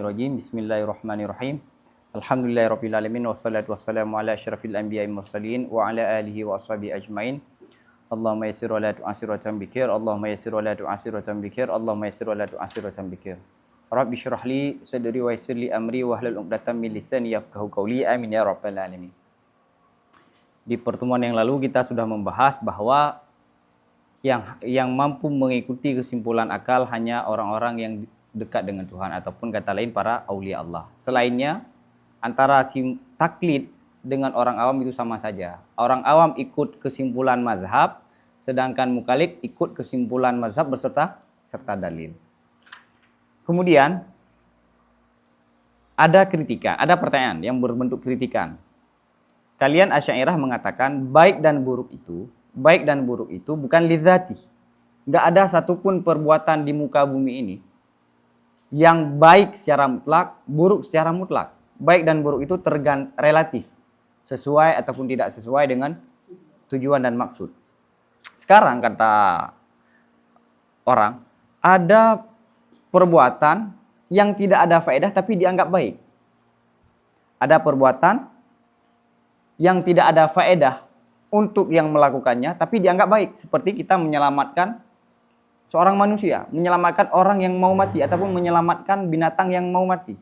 Bismillahirrahmanirrahim. Alhamdulillahirabbil alamin wassalatu wassalamu ala asyrafil anbiya'i mursalin wa ala alihi wa ashabihi ajmain. Allahumma yassir wa la tu'assir wa tambikir. Allahumma yassir wa la tu'assir wa tambikir. Allahumma yassir wa la tu'assir wa tambikir. Rabbi shrah li sadri wa yassir li amri wa hlul 'uqdatam min lisani yafqahu qawli. Amin ya rabbal alamin. Di pertemuan yang lalu kita sudah membahas bahwa yang mampu mengikuti kesimpulan akal hanya orang-orang yang dekat dengan Tuhan ataupun kata lain para aulia Allah. Selainnya antara taklid dengan orang awam itu sama saja. Orang awam ikut kesimpulan mazhab, sedangkan mukallid ikut kesimpulan mazhab serta dalil. Kemudian ada kritikan, ada pertanyaan yang berbentuk kritikan. Kalian Asy'ariyah mengatakan baik dan buruk itu bukan lidzati. Enggak ada satupun perbuatan di muka bumi ini yang baik secara mutlak, buruk secara mutlak. Baik dan buruk itu relatif, sesuai ataupun tidak sesuai dengan tujuan dan maksud. Sekarang kata orang, ada perbuatan yang tidak ada faedah tapi dianggap baik. Ada perbuatan yang tidak ada faedah untuk yang melakukannya tapi dianggap baik. Seperti kita menyelamatkan seorang manusia, menyelamatkan orang yang mau mati ataupun menyelamatkan binatang yang mau mati.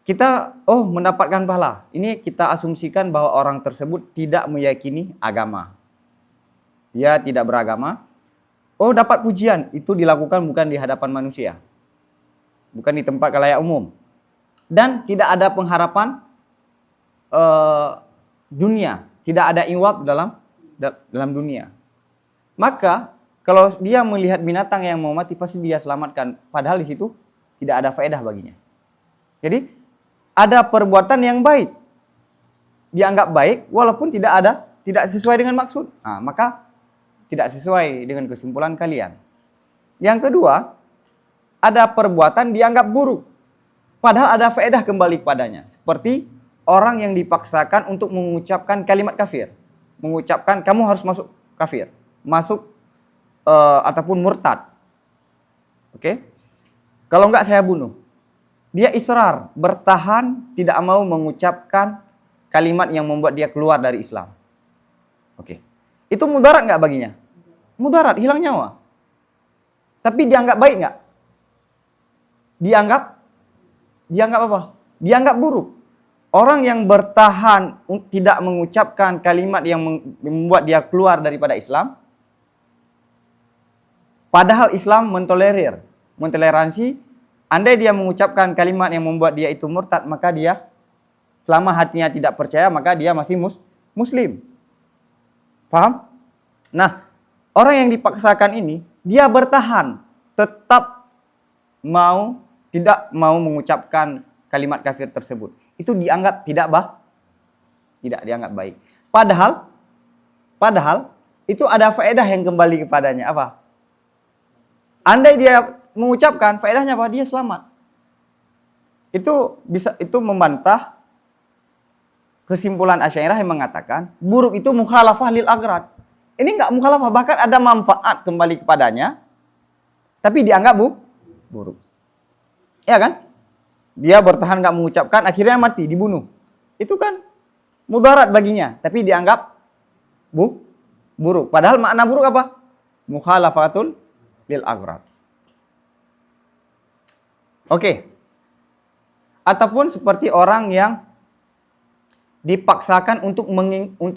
Kita mendapatkan pahala. Ini kita asumsikan bahwa orang tersebut tidak meyakini agama. Dia tidak beragama. Dapat pujian. Itu dilakukan bukan di hadapan manusia. Bukan di tempat khalayak umum. Dan tidak ada pengharapan dunia. Tidak ada iwad dalam dunia. Maka kalau dia melihat binatang yang mau mati, pasti dia selamatkan. Padahal di situ tidak ada faedah baginya. Jadi ada perbuatan yang baik, dianggap baik, walaupun tidak sesuai dengan maksud. Maka tidak sesuai dengan kesimpulan kalian. Yang kedua, ada perbuatan dianggap buruk, padahal ada faedah kembali kepadanya. Seperti orang yang dipaksakan untuk mengucapkan kalimat kafir, mengucapkan kamu harus masuk kafir, masuk ataupun murtad. Oke? Kalau enggak saya bunuh. Dia israr, bertahan, tidak mau mengucapkan kalimat yang membuat dia keluar dari Islam. Oke. Itu mudarat enggak baginya? Mudarat, hilang nyawa. Tapi dianggap baik enggak? Dianggap apa? Dianggap buruk. Orang yang bertahan tidak mengucapkan kalimat yang membuat dia keluar daripada Islam, padahal Islam mentoleransi, andai dia mengucapkan kalimat yang membuat dia itu murtad, maka dia selama hatinya tidak percaya, maka dia masih muslim. Faham? Nah, orang yang dipaksakan ini, dia bertahan, tetap tidak mau mengucapkan kalimat kafir tersebut. Itu dianggap tidak dianggap baik. Padahal itu ada faedah yang kembali kepadanya. Apa? Andai dia mengucapkan, faedahnya apa? Dia selamat. Itu membantah kesimpulan Asy'ariyah yang mengatakan buruk itu mukhalafah lil agrad. Ini enggak mukhalafah, bahkan ada manfaat kembali kepadanya, tapi dianggap buruk. Ya kan? Dia bertahan enggak mengucapkan, akhirnya mati, dibunuh. Itu kan mudarat baginya, tapi dianggap buruk. Padahal makna buruk apa? Mukhalafatul lil agrad. Oke. Ataupun seperti orang yang dipaksakan untuk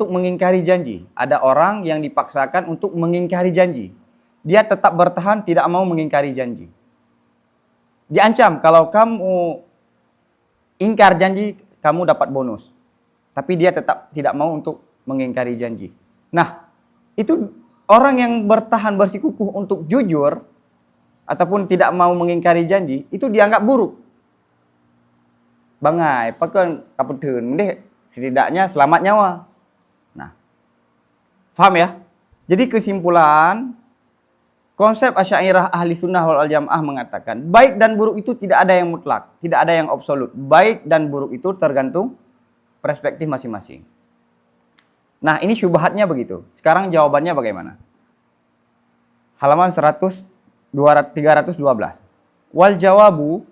mengingkari janji. Ada orang yang dipaksakan untuk mengingkari janji. Dia tetap bertahan tidak mau mengingkari janji. Diancam kalau kamu ingkar janji kamu dapat bonus. Tapi dia tetap tidak mau untuk mengingkari janji. Nah, itu orang yang bertahan bersikukuh untuk jujur ataupun tidak mau mengingkari janji, itu dianggap buruk. Bangai, pakai kaputun, deh, setidaknya selamat nyawa. Nah, paham ya? Jadi kesimpulan konsep Asy'ariyah ahli sunnah wal jamaah mengatakan baik dan buruk itu tidak ada yang mutlak, tidak ada yang absolut. Baik dan buruk itu tergantung perspektif masing-masing. Nah, ini syubhatnya begitu. Sekarang jawabannya bagaimana? Halaman 312. Wal jawabu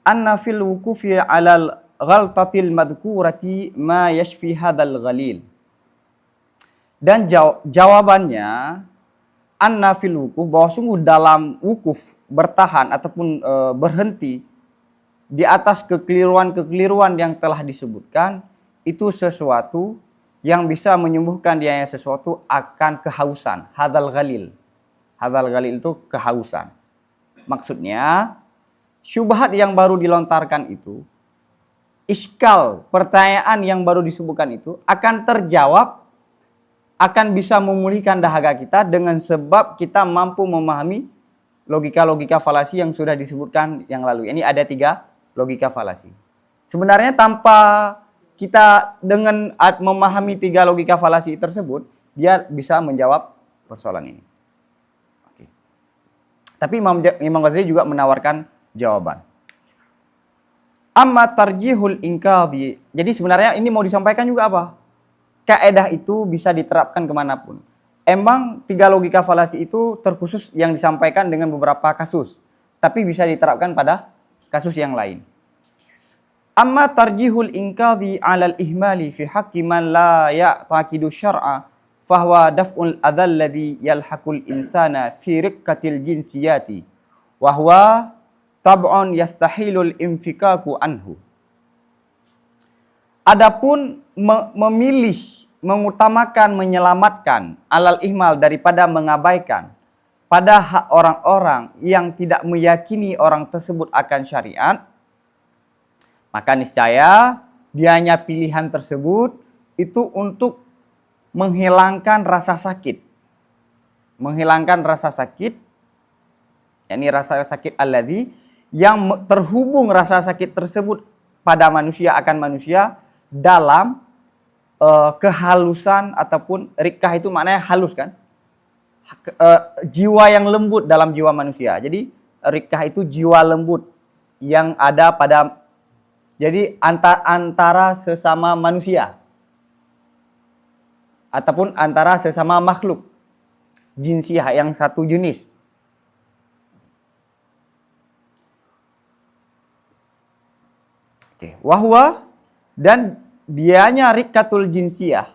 anna fil wukufi 'alal ghaltatil madhkurati ma yashfi hadzal ghalil. Dan jawabannya anna fil wukuf, bahwa sungguh dalam wukuf bertahan ataupun berhenti di atas kekeliruan-kekeliruan yang telah disebutkan, itu sesuatu yang bisa menyembuhkan dia sesuatu akan kehausan. Hadzal ghalil. Hadzal ghalil itu kehausan. Maksudnya syubhat yang baru dilontarkan itu, iskal, pertanyaan yang baru disebutkan itu akan terjawab, akan bisa memulihkan dahaga kita dengan sebab kita mampu memahami logika-logika falasi yang sudah disebutkan yang lalu. Ini ada 3 logika falasi. Sebenarnya tanpa kita dengan memahami 3 logika falasi tersebut, dia bisa menjawab persoalan ini. Oke. Tapi Imam Ghazali juga menawarkan jawaban. Amma tarjihul inkadhi. Jadi sebenarnya ini mau disampaikan juga apa? Kaedah itu bisa diterapkan kemanapun. Emang 3 logika falasi itu terkhusus yang disampaikan dengan beberapa kasus. Tapi bisa diterapkan pada kasus yang lain. Amma tarjihul inkadhi alal ihmali fi haqqi man la ya'taqidu syar'a fahuwa daf'ul adzal ladzi yalhaqul insana fi riqqatil jinsiyati wa huwa tab'un yastahilul infikaku anhu. Adapun memilih, mengutamakan, menyelamatkan alal ihmal daripada mengabaikan pada hak orang-orang yang tidak meyakini orang tersebut akan syariat, maka niscaya dianya pilihan tersebut itu untuk menghilangkan rasa sakit. Menghilangkan rasa sakit, yakni rasa sakit alladzi, yang terhubung rasa sakit tersebut pada manusia akan manusia dalam kehalusan ataupun rikkah itu maknanya halus kan? Jiwa yang lembut dalam jiwa manusia. Jadi rikkah itu jiwa lembut yang ada pada, jadi antara sesama manusia ataupun antara sesama makhluk jinsiyah yang satu jenis. Oke, wahwa, dan dianya rikkatul jinsiyah,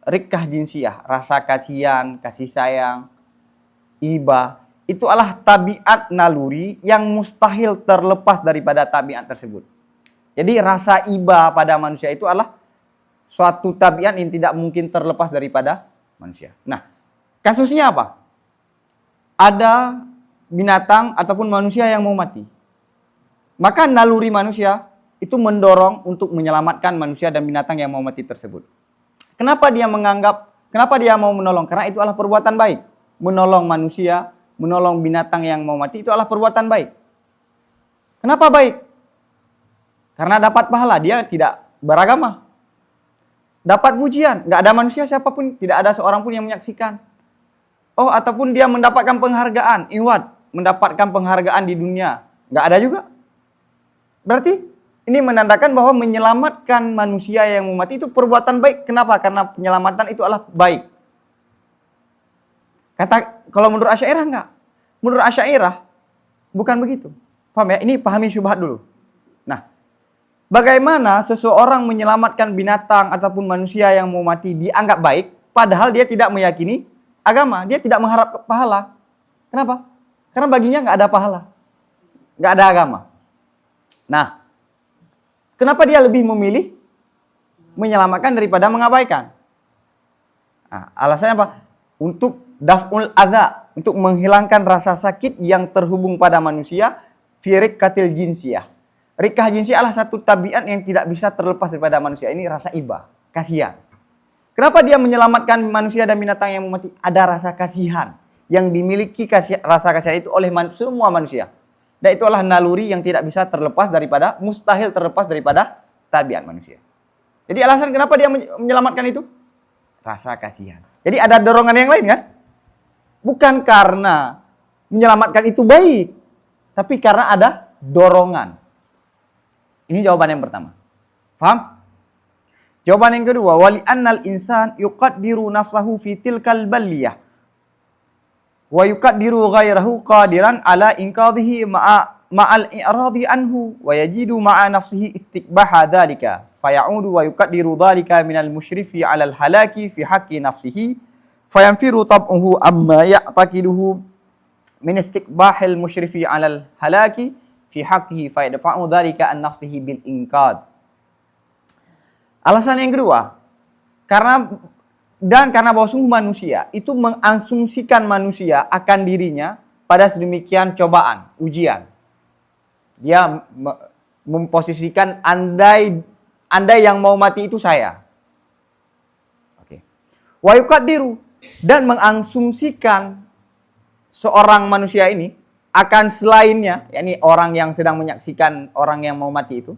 rikkah jinsiyah, rasa kasihan, kasih sayang, iba, itu adalah tabiat naluri yang mustahil terlepas daripada tabiat tersebut. Jadi rasa iba pada manusia itu adalah suatu tabiat yang tidak mungkin terlepas daripada manusia. Nah, kasusnya apa? Ada binatang ataupun manusia yang mau mati. Maka naluri manusia itu mendorong untuk menyelamatkan manusia dan binatang yang mau mati tersebut. Kenapa dia mau menolong? Karena itu adalah perbuatan baik. Menolong manusia, menolong binatang yang mau mati itu adalah perbuatan baik. Kenapa baik? Karena dapat pahala, dia tidak beragama. Dapat pujian, nggak ada manusia siapapun, tidak ada seorang pun yang menyaksikan. Oh, ataupun dia mendapatkan penghargaan, iwad, mendapatkan penghargaan di dunia, nggak ada juga. Berarti ini menandakan bahwa menyelamatkan manusia yang mau mati itu perbuatan baik. Kenapa? Karena penyelamatan itu adalah baik. Kalau menurut Asy'ariyah enggak. Menurut Asy'ariyah bukan begitu. Paham ya? Ini pahami syubhat dulu. Nah, bagaimana seseorang menyelamatkan binatang ataupun manusia yang mau mati dianggap baik, padahal dia tidak meyakini agama, dia tidak mengharap pahala. Kenapa? Karena baginya nggak ada pahala, nggak ada agama. Nah, kenapa dia lebih memilih menyelamatkan daripada mengabaikan? Nah, alasannya apa? Untuk daf'ul adza, untuk menghilangkan rasa sakit yang terhubung pada manusia, fi riqqatil jinsiyah. Rikkah jinsiyah adalah satu tabiat yang tidak bisa terlepas daripada manusia. Ini rasa iba, kasihan. Kenapa dia menyelamatkan manusia dan binatang yang mati? Ada rasa kasihan yang dimiliki rasa kasihan itu oleh semua manusia. Dan itu adalah naluri yang tidak bisa terlepas daripada, mustahil terlepas daripada tabiat manusia. Jadi alasan kenapa dia menyelamatkan itu? Rasa kasihan. Jadi ada dorongan yang lain kan? Bukan karena menyelamatkan itu baik, tapi karena ada dorongan. Ini jawaban yang pertama. Paham? Jawaban yang kedua, wali annal insan yuqaddiru nafsahu fi tilkal baliyah wa yuqaddiru ghairahu qadiran ala inqadhihi ma'al i'radi anhu wa yajidu ma'a nafsihi istiqbaha dzalika fayaudu wa yuqaddiru dzalika minal musyrifi 'alal halaki fi haqqi nafsihi fayanfiru tab'uhu amma ya'taqiduhu min istiqbahil musyrifi 'alal halaki fi haqqihi fa yadfa'u dzalika an nafsihi bil inqad. Alasan yang kedua, karena bahwa sungguh manusia itu mengasumsikan manusia akan dirinya pada sedemikian cobaan, ujian. Dia memposisikan andai yang mau mati itu saya. Oke. Wa yuqaddiru, dan mengasumsikan seorang manusia ini akan selainnya, yakni orang yang sedang menyaksikan orang yang mau mati itu.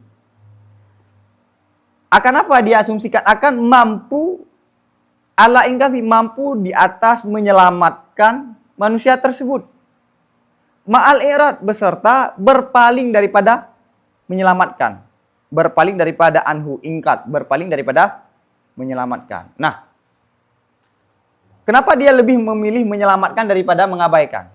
Akan apa dia asumsikan? Akan mampu ala ingkasi, mampu di atas menyelamatkan manusia tersebut. Ma'al irad, beserta berpaling daripada menyelamatkan. Berpaling daripada anhu, ingkat, berpaling daripada menyelamatkan. Nah, kenapa dia lebih memilih menyelamatkan daripada mengabaikan?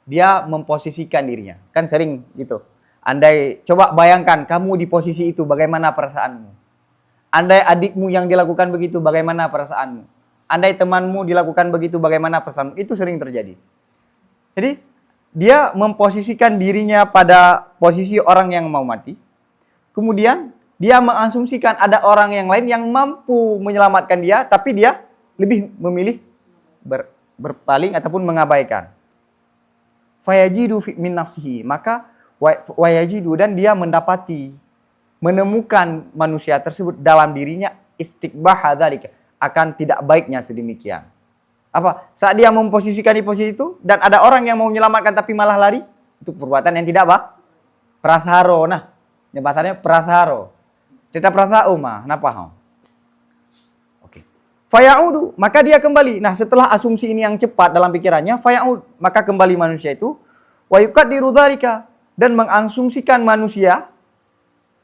Dia memposisikan dirinya. Kan sering gitu. Andai, coba bayangkan kamu di posisi itu, bagaimana perasaanmu? Andai adikmu yang dilakukan begitu, bagaimana perasaanmu? Andai temanmu dilakukan begitu, bagaimana perasaanmu? Itu sering terjadi. Jadi, dia memposisikan dirinya pada posisi orang yang mau mati. Kemudian dia mengasumsikan ada orang yang lain yang mampu menyelamatkan dia, tapi dia lebih memilih berpaling ataupun mengabaikan. Fayajidu min nafsihi, maka wayajidu, dan dia menemukan manusia tersebut dalam dirinya istiqbah dzalika, akan tidak baiknya sedemikian. Apa? Saat dia memposisikan di posisi itu dan ada orang yang mau menyelamatkan tapi malah lari, itu perbuatan yang tidak prasaro. Nah, bahasanya prasaro. Tidak prasau mah, napa? Oke. Fayaudu, maka dia kembali. Nah, setelah asumsi ini yang cepat dalam pikirannya, fayaud, maka kembali manusia itu wa yuqaddiru dzalika, dan mengasumsikan manusia,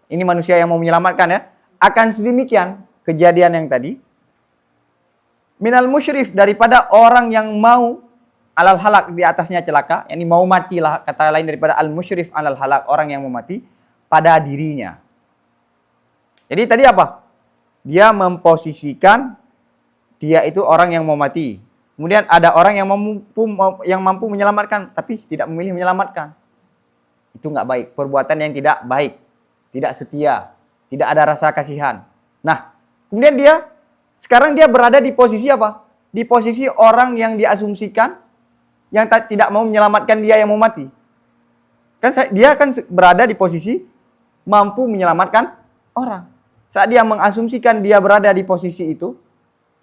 ini manusia yang mau menyelamatkan ya, akan sedemikian kejadian yang tadi. Minal musyrif, daripada orang yang mau alal halak, di atasnya celaka, yakni mau mati lah, kata lain daripada al musyrif alal halak, orang yang mau mati pada dirinya. Jadi tadi apa? Dia memposisikan dia itu orang yang mau mati. Kemudian ada orang yang mampu menyelamatkan, tapi tidak memilih menyelamatkan. Itu nggak baik, perbuatan yang tidak baik, tidak setia, tidak ada rasa kasihan. Nah, kemudian sekarang dia berada di posisi apa? Di posisi orang yang diasumsikan yang tidak mau menyelamatkan dia yang mau mati. Dia kan berada di posisi mampu menyelamatkan orang. Saat dia mengasumsikan dia berada di posisi itu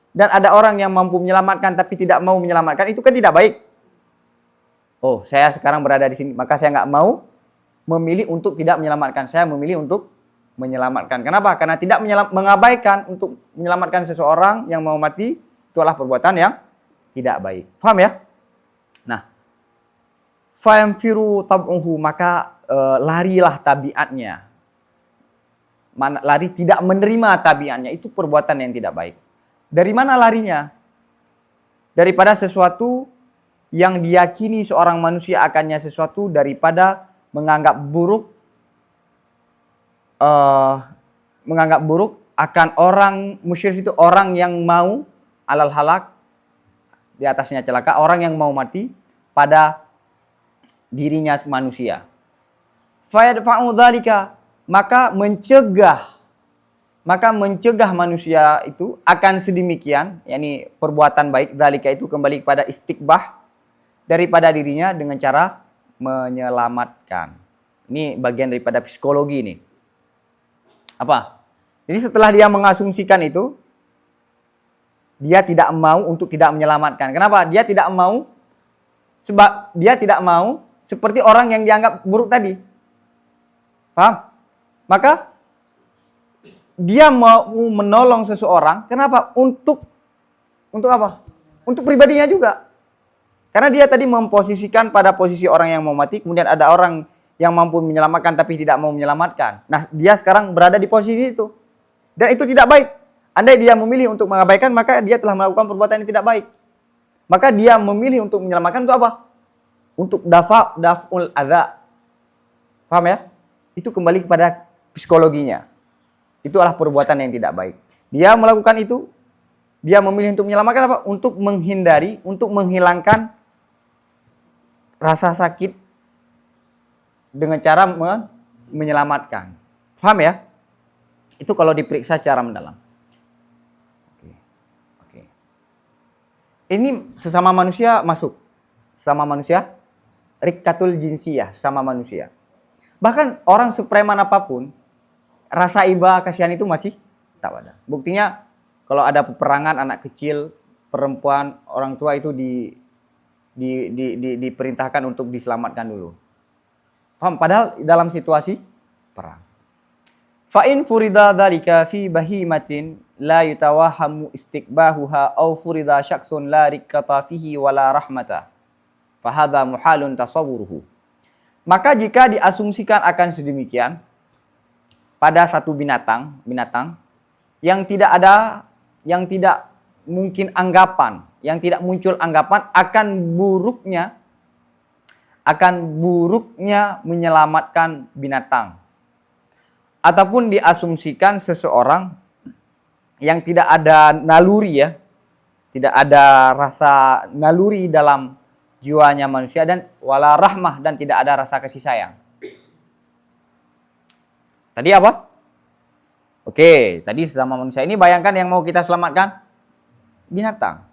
dan ada orang yang mampu menyelamatkan tapi tidak mau menyelamatkan, itu kan tidak baik. Oh, saya sekarang berada di sini, maka saya nggak mau memilih untuk tidak menyelamatkan. Saya memilih untuk menyelamatkan. Kenapa? Karena tidak mengabaikan untuk menyelamatkan seseorang yang mau mati, itu adalah perbuatan yang tidak baik. Faham ya? Nah, fayamfiru tab'uhu, maka larilah tabiatnya. Lari tidak menerima tabiatnya, itu perbuatan yang tidak baik. Dari mana larinya? Daripada sesuatu yang diyakini seorang manusia akannya sesuatu, daripada menganggap buruk akan orang musyrik, itu orang yang mau alal halak, di atasnya celaka, orang yang mau mati pada dirinya manusia. Fayadfa'u dzalika, maka mencegah manusia itu akan sedemikian, yakni perbuatan baik, dzalika itu kembali kepada istiqbah daripada dirinya dengan cara menyelamatkan. Ini bagian daripada psikologi ini. Apa? Jadi setelah dia mengasumsikan itu, dia tidak mau untuk tidak menyelamatkan. Kenapa? Dia tidak mau, sebab dia tidak mau seperti orang yang dianggap buruk tadi. Paham? Maka dia mau menolong seseorang. Kenapa? Untuk apa? Untuk pribadinya juga. Karena dia tadi memposisikan pada posisi orang yang mau mati, kemudian ada orang yang mampu menyelamatkan tapi tidak mau menyelamatkan. Nah, dia sekarang berada di posisi itu. Dan itu tidak baik. Andai dia memilih untuk mengabaikan, maka dia telah melakukan perbuatan yang tidak baik. Maka dia memilih untuk menyelamatkan untuk apa? Untuk daf'ul adza. Paham ya? Itu kembali kepada psikologinya. Itulah perbuatan yang tidak baik. Dia melakukan itu, dia memilih untuk menyelamatkan apa? Untuk menghindari, untuk menghilangkan rasa sakit dengan cara menyelamatkan. Paham ya? Itu kalau diperiksa secara mendalam. Oke. Ini sesama manusia masuk. Sesama manusia, rikatul jinsiyah, sama manusia. Bahkan orang sepreman apapun, rasa iba kasihan itu masih tak ada. Buktinya kalau ada peperangan anak kecil, perempuan, orang tua itu diperintahkan untuk diselamatkan dulu. Paham? Padahal dalam situasi perang. Fa in furida dzalika fi bahimatin la yutawahamu istiqbahuha aw furida syakhsun la rikkata fihi wala rahmata. Fa hadza muhalun tasawwuruhu. Maka jika diasumsikan akan sedemikian pada satu binatang yang tidak mungkin anggapan, yang tidak muncul anggapan akan buruknya menyelamatkan binatang. Ataupun diasumsikan seseorang yang tidak ada naluri ya, tidak ada rasa naluri dalam jiwanya manusia dan wala rahmah dan tidak ada rasa kasih sayang. Tadi apa? Oke, tadi sesama manusia ini bayangkan yang mau kita selamatkan binatang.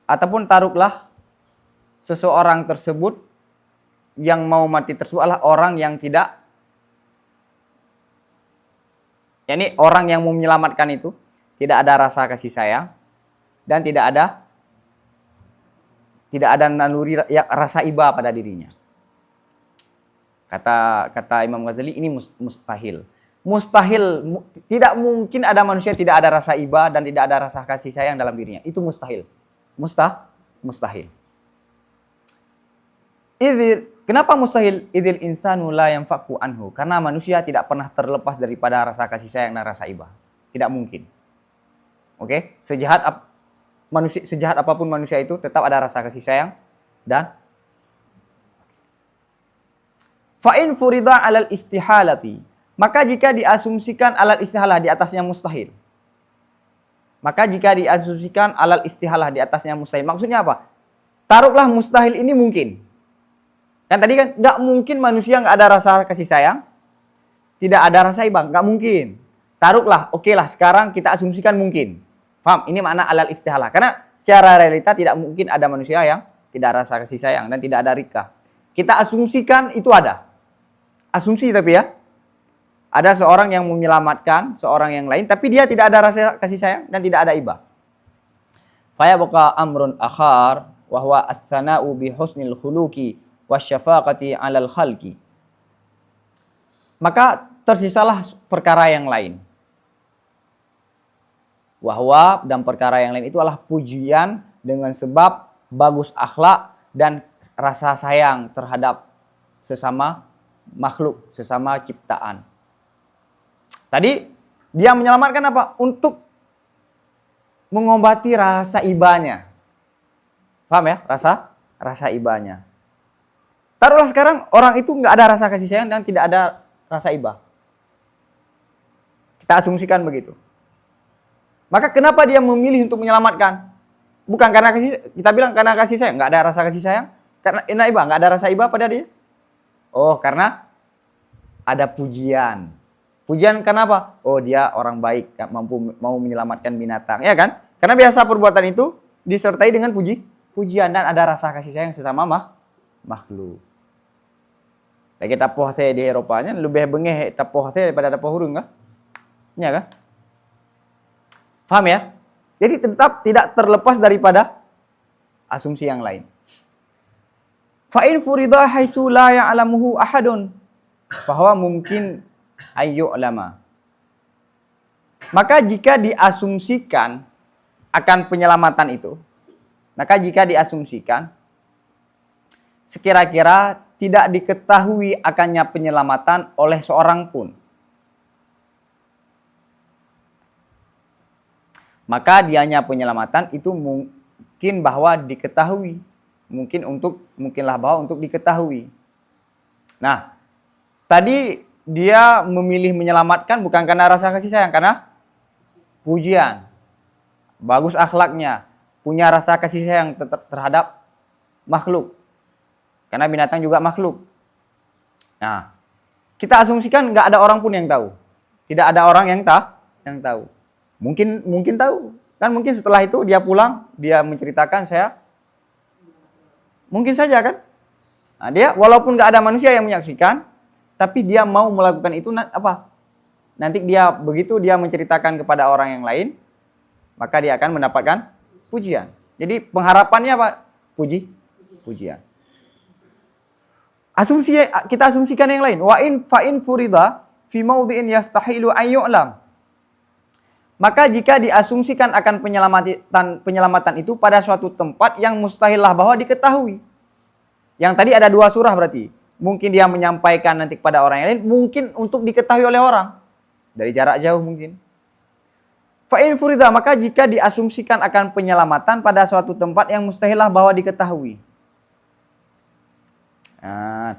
Ataupun taruhlah seseorang tersebut yang mau mati tersebut adalah orang yang tidak, yakni orang yang mau menyelamatkan itu tidak ada rasa kasih sayang dan tidak ada naluri rasa iba pada dirinya. Kata Imam Ghazali ini mustahil. Mustahil, tidak mungkin ada manusia tidak ada rasa iba dan tidak ada rasa kasih sayang dalam dirinya. Itu mustahil. Mustahil. Kenapa mustahil? Idzil insanu la yanfaku anhu. Karena manusia tidak pernah terlepas daripada rasa kasih sayang dan rasa iba. Tidak mungkin. Oke? Sejahat apapun manusia itu tetap ada rasa kasih sayang dan fa'in furida alal istihalati. Maka jika diasumsikan alal istihalah di atasnya mustahil. Maksudnya apa? Taruhlah mustahil ini mungkin. Kan tadi kan nggak mungkin manusia nggak ada rasa kasih sayang, tidak ada rasa iba, nggak mungkin. Taruhlah, oke lah sekarang kita asumsikan mungkin. Paham? Ini makna alal istihalah. Karena secara realita tidak mungkin ada manusia yang tidak rasa kasih sayang dan tidak ada rika. Kita asumsikan itu ada. Asumsi tapi ya. Ada seorang yang menyelamatkan seorang yang lain, tapi dia tidak ada rasa kasih sayang dan tidak ada iba. Faya buka amrun akhar, wahwa as-sana'u bi husnil khuluqi wasyafaqati 'alal khalqi. Maka tersisalah perkara yang lain. Wahwa dan perkara yang lain itu adalah pujian dengan sebab bagus akhlak dan rasa sayang terhadap sesama makhluk, sesama ciptaan. Tadi dia menyelamatkan apa? Untuk mengobati rasa ibanya. Paham ya? Rasa ibanya. Taruhlah sekarang orang itu nggak ada rasa kasih sayang dan tidak ada rasa iba. Kita asumsikan begitu. Maka kenapa dia memilih untuk menyelamatkan? Bukan karena kita bilang karena kasih sayang, nggak ada rasa kasih sayang, karena iba, nggak ada rasa iba pada dia. Oh, karena ada pujian. Pujian kenapa? Oh, dia orang baik, mau menyelamatkan binatang, ya kan? Karena biasa perbuatan itu disertai dengan pujian dan ada rasa kasih sayang sesama makhluk. Lagi tapoh saya di Eropanya lebih bengeh tapoh saya daripada tapoh hurung kah? Ya kan? Paham ya? Jadi tetap tidak terlepas daripada asumsi yang lain. Fa in furida haitsu la ya'lamuhu ahadun bahwa mungkin ayu ulama. Maka jika diasumsikan akan penyelamatan itu, maka jika diasumsikan sekira-kira tidak diketahui akannya penyelamatan oleh seorang pun, maka dianya penyelamatan itu mungkin bahwa diketahui, mungkinlah bahwa untuk diketahui. Nah, Tadi dia memilih menyelamatkan bukan karena rasa kasih sayang, karena pujian. Bagus akhlaknya, punya rasa kasih sayang terhadap makhluk. Karena binatang juga makhluk. Nah, kita asumsikan nggak ada orang pun yang tahu. Tidak ada orang yang tahu. Mungkin tahu. Kan mungkin setelah itu dia pulang, dia menceritakan saya. Mungkin saja kan. Nah, dia walaupun nggak ada manusia yang menyaksikan, tapi dia mau melakukan itu apa? Nanti dia begitu dia menceritakan kepada orang yang lain, maka dia akan mendapatkan pujian. Jadi pengharapannya apa? Pujian. Kita asumsikan yang lain. Wa in fa in furida fi mawdhi'in yastahilu an yu'lam. Maka jika diasumsikan akan penyelamatan itu pada suatu tempat yang mustahillah bahwa diketahui. Yang tadi ada 2 surah berarti. Mungkin dia menyampaikan nanti kepada orang yang lain, mungkin untuk diketahui oleh orang. Dari jarak jauh mungkin. Fa'in furida, maka jika diasumsikan akan penyelamatan pada suatu tempat yang mustahillah bahwa diketahui. Nah,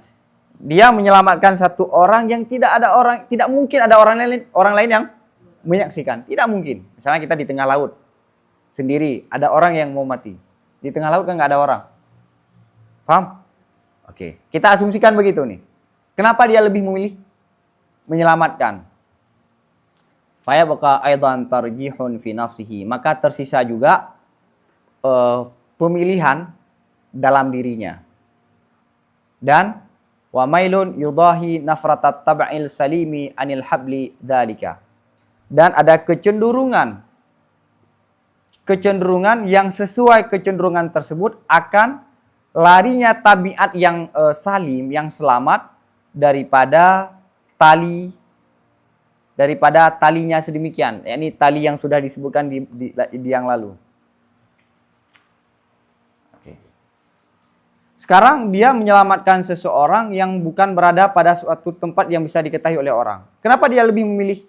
dia menyelamatkan satu orang yang tidak mungkin ada orang lain yang menyaksikan. Tidak mungkin. Misalnya kita di tengah laut sendiri, ada orang yang mau mati. Di tengah laut kan nggak ada orang. Paham? Oke, kita asumsikan begitu nih. Kenapa dia lebih memilih menyelamatkan? Faya baka aidan tarjihun fi nafsihi. Maka tersisa juga pemilihan dalam dirinya. Dan wa mailun yudahi nafratat tab'il salimi anil habli dzalika. Dan ada kecenderungan yang sesuai kecenderungan tersebut akan larinya tabiat yang salim, yang selamat daripada talinya sedemikian. Yakni tali yang sudah disebutkan di yang lalu. Oke. Sekarang dia menyelamatkan seseorang yang bukan berada pada suatu tempat yang bisa diketahui oleh orang. Kenapa dia lebih memilih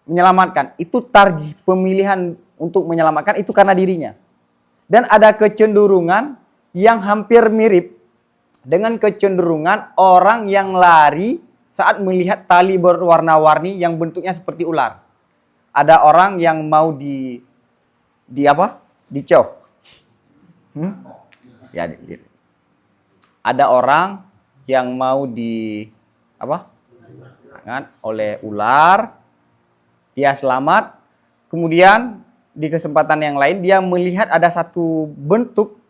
menyelamatkan? Itu tarjih, pemilihan untuk menyelamatkan itu karena dirinya. Dan ada kecenderungan yang hampir mirip dengan kecenderungan orang yang lari saat melihat tali berwarna-warni yang bentuknya seperti ular. Ada orang yang mau dicauh. Ya, ada orang yang mau sangat oleh ular, dia selamat. Kemudian di kesempatan yang lain dia melihat ada satu bentuk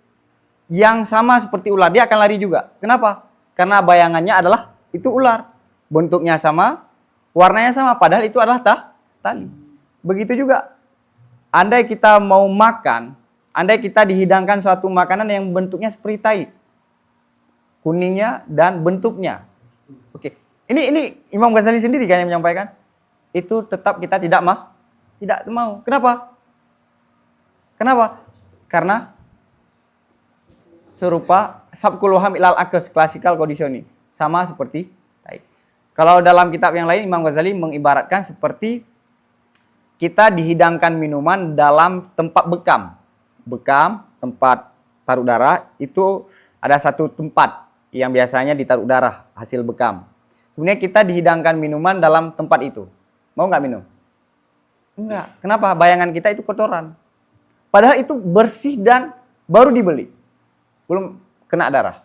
yang sama seperti ular, dia akan lari juga. Kenapa? Karena bayangannya adalah itu ular. Bentuknya sama, warnanya sama, padahal itu adalah tali. Begitu juga, andai kita mau makan, andai kita dihidangkan suatu makanan yang bentuknya seperti tai, kuningnya dan bentuknya. Oke, ini Imam Ghazali sendiri kan yang menyampaikan. Itu tetap kita tidak mau. Kenapa? Karena serupa sabqul waham ilal akes, classical conditioning, sama seperti tai. Kalau dalam kitab yang lain Imam Ghazali mengibaratkan seperti kita dihidangkan minuman dalam tempat bekam, tempat taruh darah. Itu ada satu tempat yang biasanya ditaruh darah hasil bekam. Kemudian kita dihidangkan minuman dalam tempat itu. Mau nggak minum? Enggak. Kenapa? Bayangan kita itu kotoran. Padahal itu bersih dan baru dibeli. Belum kena darah.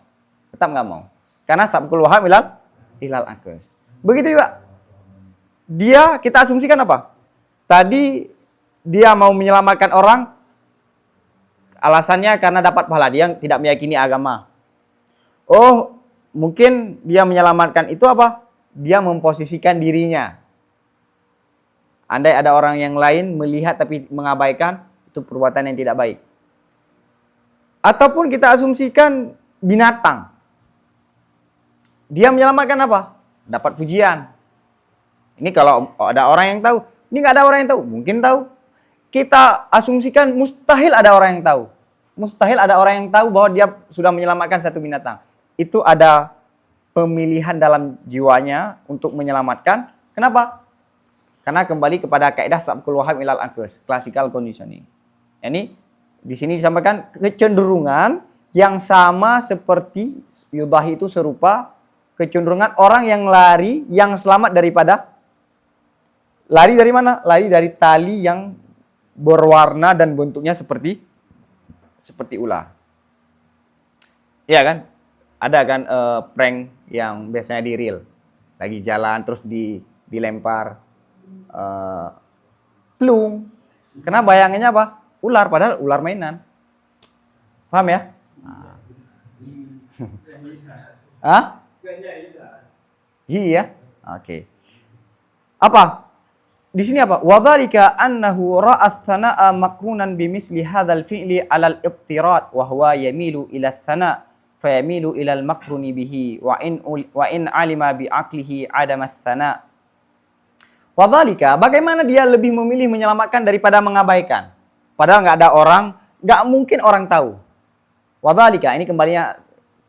Tetap nggak mau. Karena sabqul waham ilal akes. Begitu juga. Kita asumsikan apa? Tadi dia mau menyelamatkan orang. Alasannya karena dapat pahala. Dia tidak meyakini agama. Oh, mungkin dia menyelamatkan itu apa? Dia memposisikan dirinya. Andai ada orang yang lain melihat tapi mengabaikan, itu perbuatan yang tidak baik. Ataupun kita asumsikan binatang. Dia menyelamatkan apa? Dapat pujian. Ini kalau ada orang yang tahu. Ini nggak ada orang yang tahu. Mungkin tahu. Kita asumsikan mustahil ada orang yang tahu. Mustahil ada orang yang tahu bahwa dia sudah menyelamatkan satu binatang. Itu ada pemilihan dalam jiwanya untuk menyelamatkan. Kenapa? Karena kembali kepada kaidah sabqul waham ilal akes, classical conditioning. Ini di sini disampaikan kecenderungan yang sama seperti yudahi itu serupa kecenderungan orang yang lari, yang selamat daripada lari dari mana? Lari dari tali yang berwarna dan bentuknya seperti ular. Iya kan? Ada kan prank yang biasanya di reel. Lagi jalan terus dilempar plung. Karena bayangannya apa? Ular, padahal ular mainan. Paham ya? Hah? Iya. Oke. Apa? Di sini apa? Wadzalika annahu ra'a tsanaa makrunan bimisli hadzal fi'li 'ala al-ibtirad wa huwa yamilu ila tsana fa yamilu ila al-makruni bihi wa in 'alima bi aqlihi 'adama tsana. Wadzalika, bagaimana dia lebih memilih menyelamatkan daripada mengabaikan? Padahal nggak ada orang, nggak mungkin orang tahu. Wadzalika, ini kembalinya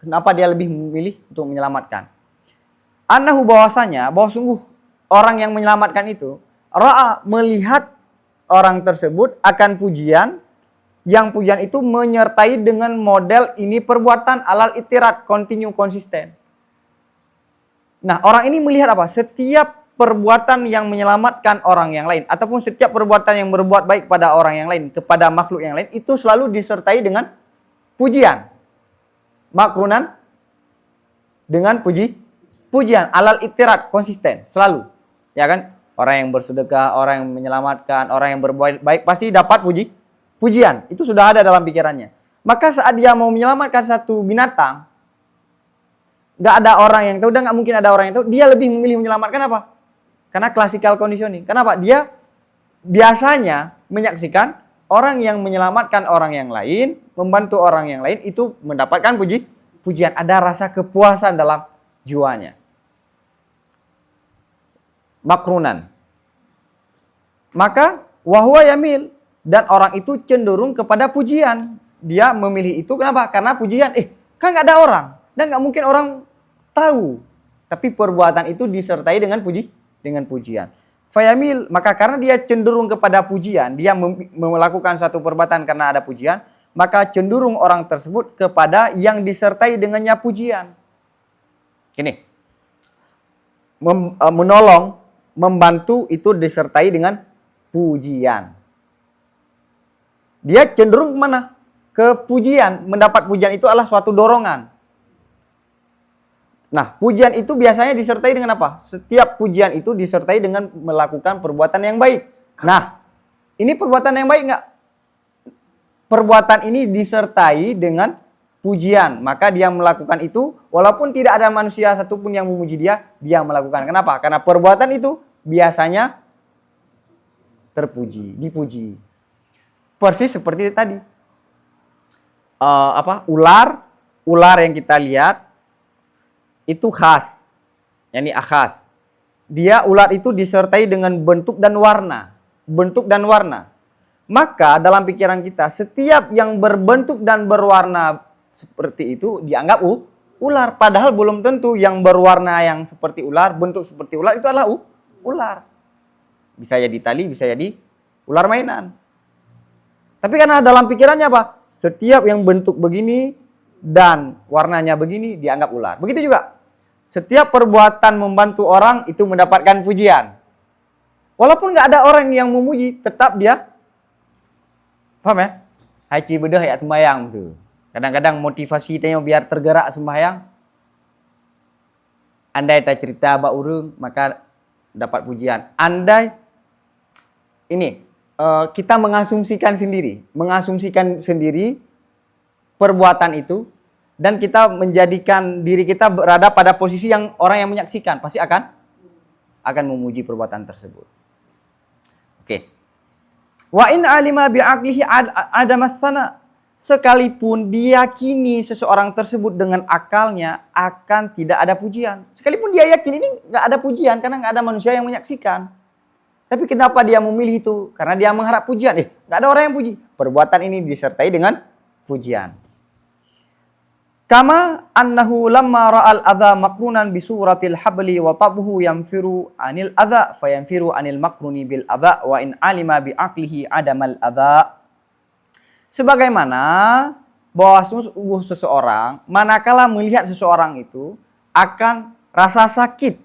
kenapa dia lebih memilih untuk menyelamatkan? Annahu bahwasanya, bahwa sungguh orang yang menyelamatkan itu ra'a melihat orang tersebut akan pujian, yang pujian itu menyertai dengan model ini perbuatan alal itirat, continue, konsisten. Nah, orang ini melihat apa? Setiap perbuatan yang menyelamatkan orang yang lain ataupun setiap perbuatan yang berbuat baik pada orang yang lain, kepada makhluk yang lain, itu selalu disertai dengan pujian. Makrunan dengan pujian alal itirat, konsisten, selalu. Ya kan? Orang yang bersedekah, orang yang menyelamatkan, orang yang berbuat baik pasti dapat pujian. Itu sudah ada dalam pikirannya. Maka saat dia mau menyelamatkan satu binatang, nggak ada orang yang tahu, dan nggak mungkin ada orang yang tahu, dia lebih memilih menyelamatkan apa? Karena classical conditioning. Kenapa? Dia biasanya menyaksikan orang yang menyelamatkan orang yang lain, membantu orang yang lain, itu mendapatkan pujian. Ada rasa kepuasan dalam jiwanya. Makrunan. Maka wahwa yamil, dan orang itu cenderung kepada pujian. Dia memilih itu kenapa? Karena pujian. Kan nggak ada orang dan nggak mungkin orang tahu. Tapi perbuatan itu disertai dengan pujian. Fayamil, maka karena dia cenderung kepada pujian, dia melakukan satu perbuatan karena ada pujian, maka cenderung orang tersebut kepada yang disertai dengannya pujian. Ini menolong, membantu itu disertai dengan pujian. Dia cenderung kemana? Ke pujian. Mendapat pujian itu adalah suatu dorongan. Nah, pujian itu biasanya disertai dengan apa? Setiap pujian itu disertai dengan melakukan perbuatan yang baik. Nah, ini perbuatan yang baik nggak? Perbuatan ini disertai dengan pujian. Maka dia melakukan itu, walaupun tidak ada manusia satupun yang memuji dia melakukan. Kenapa? Karena perbuatan itu biasanya terpuji, dipuji. Persis seperti tadi. Ular yang kita lihat itu khas. Yani akhas. Dia ular itu disertai dengan bentuk dan warna. Maka dalam pikiran kita, setiap yang berbentuk dan berwarna seperti itu dianggap ular. Padahal belum tentu yang berwarna yang seperti ular, bentuk seperti ular itu adalah ular. Bisa jadi tali, bisa jadi ular mainan. Tapi karena dalam pikirannya apa? Setiap yang bentuk begini dan warnanya begini dianggap ular. Begitu juga. Setiap perbuatan membantu orang itu mendapatkan pujian. Walaupun nggak ada orang yang memuji, tetap dia. Paham ya? Haji bedah ya sembahyang tuh. Kadang-kadang motivasi tanya biar tergerak sembahyang. Andai tak cerita bak urung, maka dapat pujian. Andai ini kita mengasumsikan sendiri perbuatan itu, dan kita menjadikan diri kita berada pada posisi yang orang yang menyaksikan pasti akan memuji perbuatan tersebut. Oke. Wa in alima bi aqlihi adamatsana, sekalipun diyakini seseorang tersebut dengan akalnya akan tidak ada pujian. Sekalipun dia yakin ini nggak ada pujian karena nggak ada manusia yang menyaksikan. Tapi kenapa dia memilih itu? Karena dia mengharap pujian. Nggak ada orang yang puji. Perbuatan ini disertai dengan pujian. Kama annahu lamma ra'al adha makrunan bi suratil habli wa tabuhu yanfiru anil adha fayanfiru anil makruni bil adha wa in alima bi aqlihi adamal adha. Sebagaimana bahwa seseorang manakala melihat seseorang itu akan rasa sakit.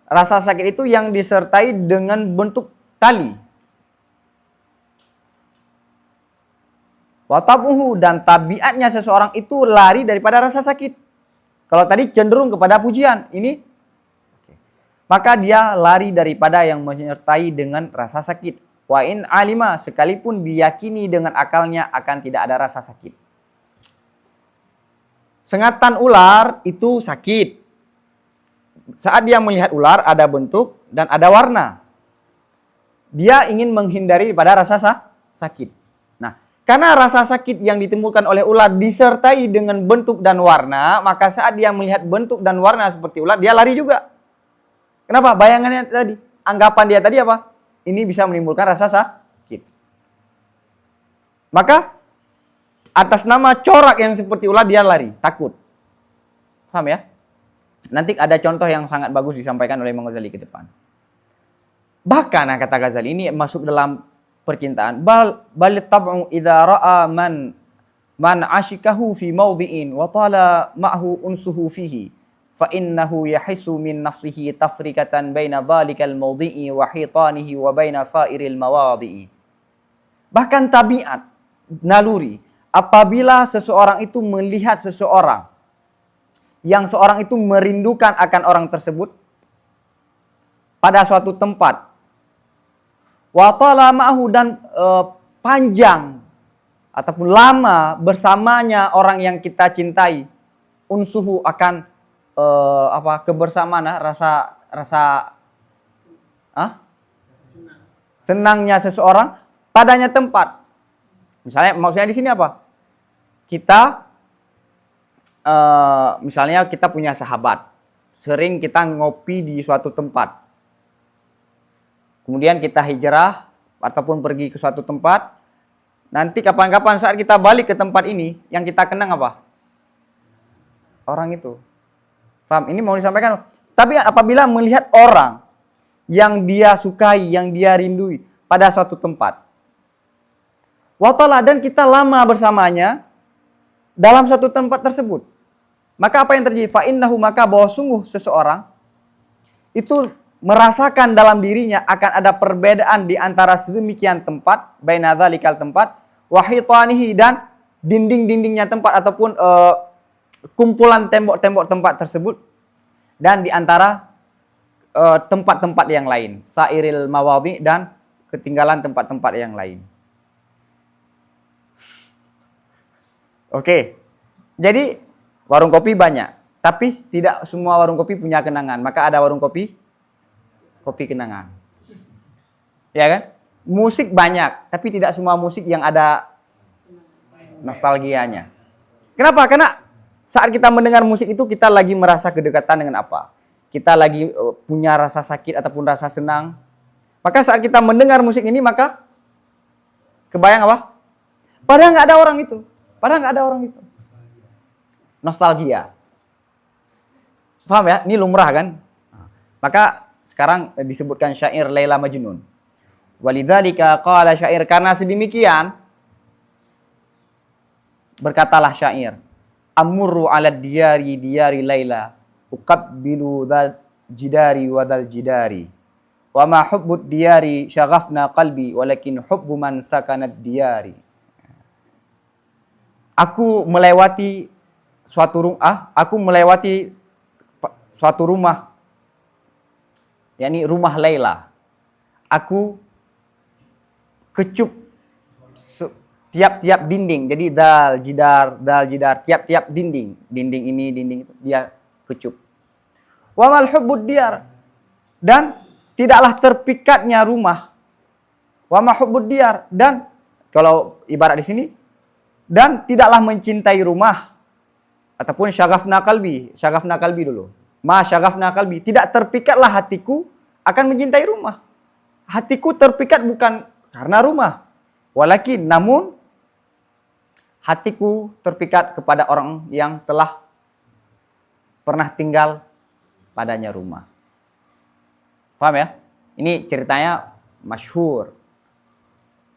Rasa sakit itu yang disertai dengan bentuk tali. Watabuhu, dan tabiatnya seseorang itu lari daripada rasa sakit. Kalau tadi cenderung kepada pujian, ini maka dia lari daripada yang menyertai dengan rasa sakit. Wa in alima, sekalipun diyakini dengan akalnya akan tidak ada rasa sakit. Sengatan ular itu sakit. Saat dia melihat ular ada bentuk dan ada warna. Dia ingin menghindari pada rasa sakit. Nah, karena rasa sakit yang ditimbulkan oleh ular disertai dengan bentuk dan warna, maka saat dia melihat bentuk dan warna seperti ular, dia lari juga. Kenapa? Bayangannya tadi, anggapan dia tadi apa? Ini bisa menimbulkan rasa sakit. Maka atas nama corak yang seperti ular dia lari, takut. Paham ya? Nanti ada contoh yang sangat bagus disampaikan oleh Imam Ghazali ke depan. Bahkan kata Ghazali ini masuk dalam percintaan. Bal tab'u idza ra'a man ashikahu fi mawdi'in wa tala ma'hu unsuhu fihi fa innahu yahissu min nafsihi tafrikatan baina dhalikal mawdi'i wa hitanihi wa baina sairil mawadi'i. Bahkan tabiat, naluri, apabila seseorang itu melihat seseorang yang seorang itu merindukan akan orang tersebut pada suatu tempat, wa tala ma'hu, dan panjang ataupun lama bersamanya orang yang kita cintai, unsuhu akan kebersamaan, senangnya seseorang padanya tempat. Misalnya maksudnya di sini apa? Misalnya kita punya sahabat, sering kita ngopi di suatu tempat. Kemudian kita hijrah ataupun pergi ke suatu tempat. Nanti kapan-kapan saat kita balik ke tempat ini, yang kita kenang apa? Orang itu. Paham? Ini mau disampaikan. Tapi apabila melihat orang yang dia sukai, yang dia rindui pada suatu tempat, watala, dan kita lama bersamanya dalam suatu tempat tersebut, maka apa yang terjadi? Fa'innahu, maka bahwa sungguh seseorang itu merasakan dalam dirinya akan ada perbedaan di antara sedemikian tempat, baina dzalikal tempat, wahitanihi, dan dinding-dindingnya tempat ataupun kumpulan tembok-tembok tempat tersebut, dan di antara tempat-tempat yang lain, sairil mawadhi, dan ketinggalan tempat-tempat yang lain. Oke. Jadi warung kopi banyak, tapi tidak semua warung kopi punya kenangan. Maka ada warung kopi kenangan. Ya kan? Musik banyak, tapi tidak semua musik yang ada nostalgianya. Kenapa? Karena saat kita mendengar musik itu kita lagi merasa kedekatan dengan apa? Kita lagi punya rasa sakit ataupun rasa senang. Maka saat kita mendengar musik ini, maka kebayang apa? Padahal nggak ada orang itu. Nostalgia. Paham ya? Ini lumrah kan? Maka sekarang disebutkan syair Laila Majnun. Walidzalika qala syair, karena sedemikian berkatalah syair, amurru 'ala diyari Laila uqabbilu dzal jidari wa dzal jidari wa ma hubbud diyari syaghafna qalbi walakin hubbu man sakanad diyari. Aku melewati suatu rumah, yakni rumah Laila. Aku kecup tiap-tiap dinding. Jadi dal jidar, tiap-tiap dinding ini, dinding itu dia kecup. Wa mal hubbud diyar, dan tidaklah terpikatnya rumah. Wa ma hubbud diyar, dan kalau ibarat di sini, dan tidaklah mencintai rumah, ataupun syaghafna qalbi dulu. Ma syaghafna qalbi, tidak terpikatlah hatiku akan mencintai rumah. Hatiku terpikat bukan karena rumah, walakin, namun hatiku terpikat kepada orang yang telah pernah tinggal padanya rumah. Paham ya? Ini ceritanya masyhur.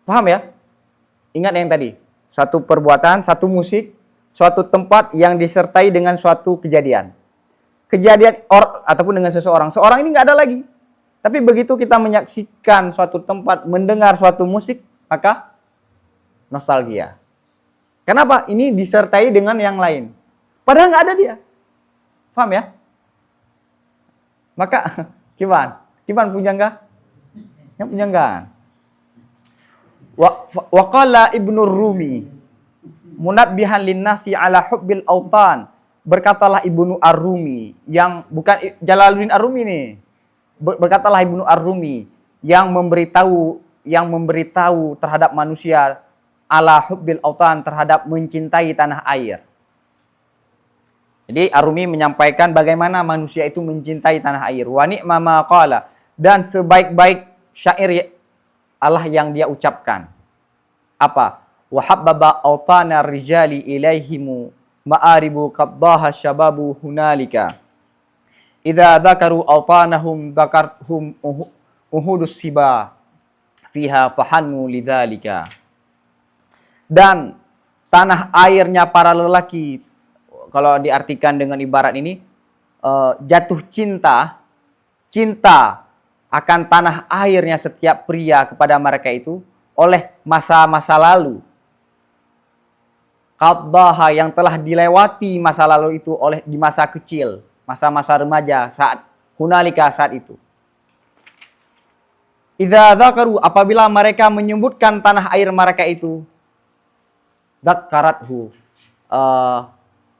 Paham ya? Ingat yang tadi, satu perbuatan, satu musik, suatu tempat yang disertai dengan suatu kejadian. kejadian ataupun dengan seseorang. Seorang ini nggak ada lagi. Tapi begitu kita menyaksikan suatu tempat, mendengar suatu musik, maka nostalgia. Kenapa? Ini disertai dengan yang lain. Padahal nggak ada dia. Paham ya? Maka, Kiban punya nggak? Yang punya nggak? Waqala Ibnu Rumi munabbihan linnasi ala hubbil autan. Berkatalah Ibnu Ar-Rumi, yang bukan Jalaluddin Ar-Rumi nih. Berkatalah Ibnu Ar-Rumi yang memberitahu terhadap manusia ala hubbil autan, terhadap mencintai tanah air. Jadi Ar-Rumi menyampaikan bagaimana manusia itu mencintai tanah air. Wa ni'ma ma qala, dan sebaik-baik syair Allah yang dia ucapkan. Apa? Wa habbaba autana rijali ilaihimu ma'aribu qaddaha syababu hunalika. Idza dzakaru autanahum dzakarhum uhudus siba fiha fahannu lidzalika. Dan tanah airnya para lelaki, kalau diartikan dengan ibarat ini, jatuh cinta akan tanah airnya setiap pria kepada mereka itu oleh masa-masa lalu. Qaddaha, yang telah dilewati masa lalu itu oleh di masa kecil, masa-masa remaja, saat hunalika, saat itu. Idza dzakaru, apabila mereka menyebutkan tanah air mereka itu, dzakarathu,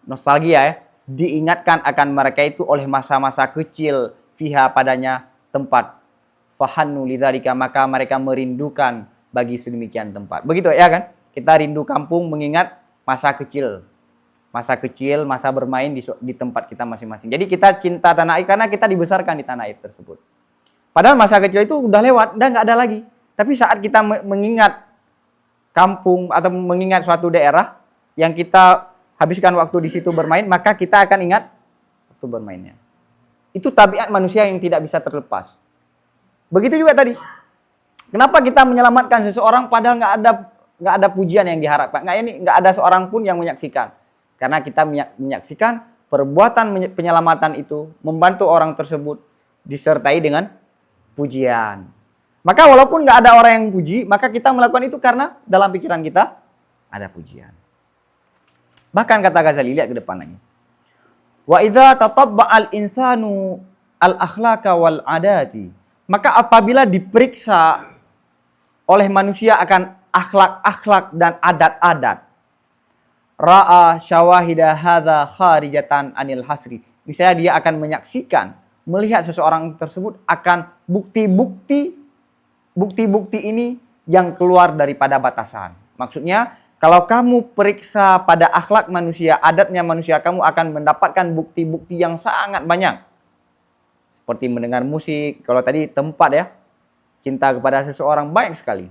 nostalgia ya, diingatkan akan mereka itu oleh masa-masa kecil, fiha, padanya tempat, fahannu lidzalika, maka mereka merindukan bagi sedemikian tempat. Begitu ya kan? Kita rindu kampung mengingat masa kecil, masa bermain di tempat kita masing-masing. Jadi kita cinta tanah air karena kita dibesarkan di tanah air tersebut. Padahal masa kecil itu udah lewat, udah nggak ada lagi. Tapi saat kita mengingat kampung atau mengingat suatu daerah yang kita habiskan waktu di situ bermain, maka kita akan ingat waktu bermainnya. Itu tabiat manusia yang tidak bisa terlepas. Begitu juga tadi. Kenapa kita menyelamatkan seseorang padahal nggak ada pujian yang diharapkan? Nggak ada seorang pun yang menyaksikan. Karena kita menyaksikan perbuatan penyelamatan itu membantu orang tersebut disertai dengan pujian. Maka walaupun nggak ada orang yang puji, maka kita melakukan itu karena dalam pikiran kita ada pujian. Bahkan kata Ghazali, lihat ke depan lagi. Wa idza tatabba'al insanu al-akhlaqa wal adati. Maka apabila diperiksa oleh manusia akan akhlak-akhlak dan adat-adat, ra'a syawahida hadza kharijatan anil hasri. Misalnya dia akan menyaksikan, melihat seseorang tersebut akan bukti-bukti ini yang keluar daripada batasan. Maksudnya, kalau kamu periksa pada akhlak manusia, adatnya manusia, kamu akan mendapatkan bukti-bukti yang sangat banyak. Seperti mendengar musik, kalau tadi tempat ya, cinta kepada seseorang banyak sekali.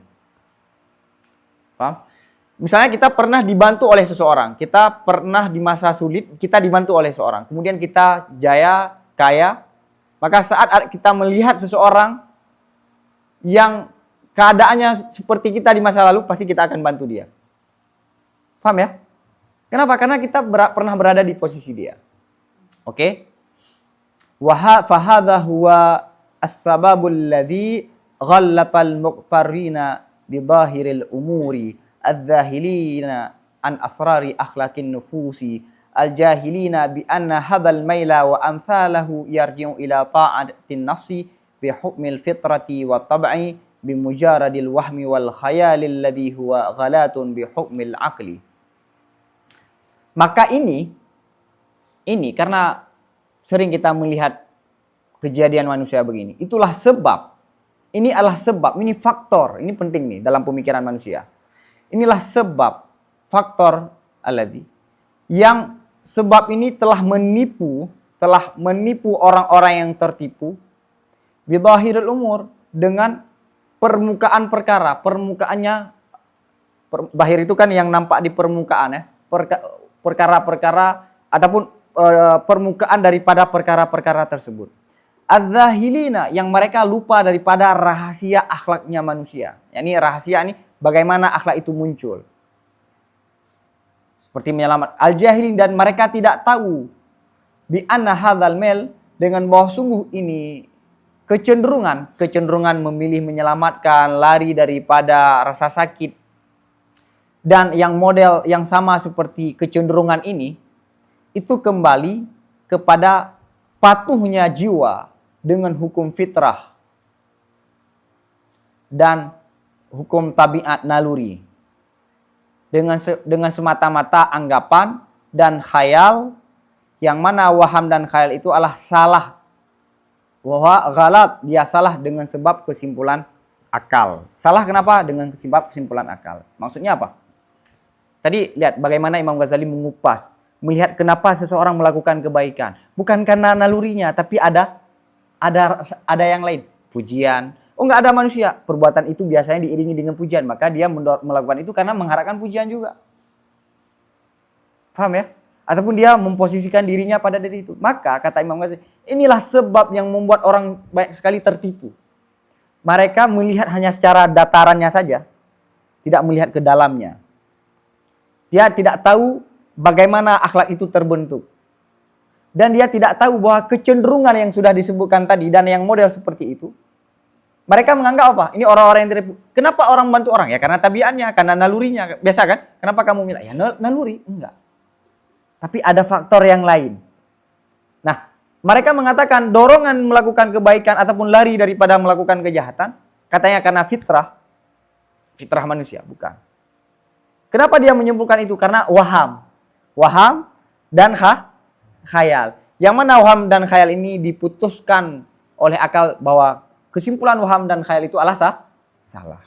Paham? Misalnya kita pernah dibantu oleh seseorang, kita pernah di masa sulit, kita dibantu oleh seseorang. Kemudian kita jaya, kaya, maka saat kita melihat seseorang yang keadaannya seperti kita di masa lalu, pasti kita akan bantu dia. Paham ya? Kenapa? Karena kita pernah berada di posisi dia. Oke? Fahadha huwa as-sababul ladzi ghallatal muqtarrina bidhahiril umuri al-zahilina an asrari akhlaqin nufusi al-jahilina bi anna hadzal maila wa amsalahu yarji'u ila ta'atin nafsi bi hukmil fitrati wa tab'i bi mujaradil wahmi wal khayalil ladzi huwa ghalatun bi hukmil aqli. Maka ini karena sering kita melihat kejadian manusia begini. Itulah sebab. Ini adalah sebab, ini faktor, ini penting nih dalam pemikiran manusia. Inilah sebab, faktor alladzi yang sebab ini telah menipu orang-orang yang tertipu bidhahiril umur, dengan permukaan perkara. Zahir itu kan yang nampak di permukaan ya. Perkara-perkara ataupun permukaan daripada perkara-perkara tersebut. Az-zahilina, yang mereka lupa daripada rahasia akhlaknya manusia. Yani rahasia ini bagaimana akhlak itu muncul. Seperti menyelamat al-jahilin, dan mereka tidak tahu bi anna hadzal mel, dengan bahwa sungguh ini kecenderungan memilih menyelamatkan, lari daripada rasa sakit, dan yang model yang sama seperti kecenderungan ini itu kembali kepada patuhnya jiwa dengan hukum fitrah dan hukum tabiat naluri, dengan semata-mata anggapan dan khayal, yang mana waham dan khayal itu adalah salah. Wah ghalat, dia salah dengan sebab kesimpulan akal. Salah kenapa? Dengan sebab kesimpulan akal. Maksudnya apa? Tadi lihat bagaimana Imam Ghazali mengupas, melihat kenapa seseorang melakukan kebaikan. Bukan karena nalurinya, tapi ada yang lain. Pujian. Oh, nggak ada manusia. Perbuatan itu biasanya diiringi dengan pujian. Maka dia melakukan itu karena mengharapkan pujian juga. Paham ya? Ataupun dia memposisikan dirinya pada diri itu. Maka kata Imam Ghazali, inilah sebab yang membuat orang banyak sekali tertipu. Mereka melihat hanya secara datarannya saja, tidak melihat ke dalamnya. Dia tidak tahu bagaimana akhlak itu terbentuk. Dan dia tidak tahu bahwa kecenderungan yang sudah disebutkan tadi dan yang model seperti itu, mereka menganggap apa? Ini orang-orang yang tertipu. Kenapa orang membantu orang? Ya karena tabiatnya, karena nalurinya. Biasa kan? Kenapa kamu bilang? Ya naluri. Enggak. Tapi ada faktor yang lain. Nah, mereka mengatakan dorongan melakukan kebaikan ataupun lari daripada melakukan kejahatan, katanya karena fitrah manusia, bukan. Kenapa dia menyimpulkan itu? Karena waham dan khayal. Yang mana waham dan khayal ini diputuskan oleh akal bahwa kesimpulan waham dan khayal itu adalah salah.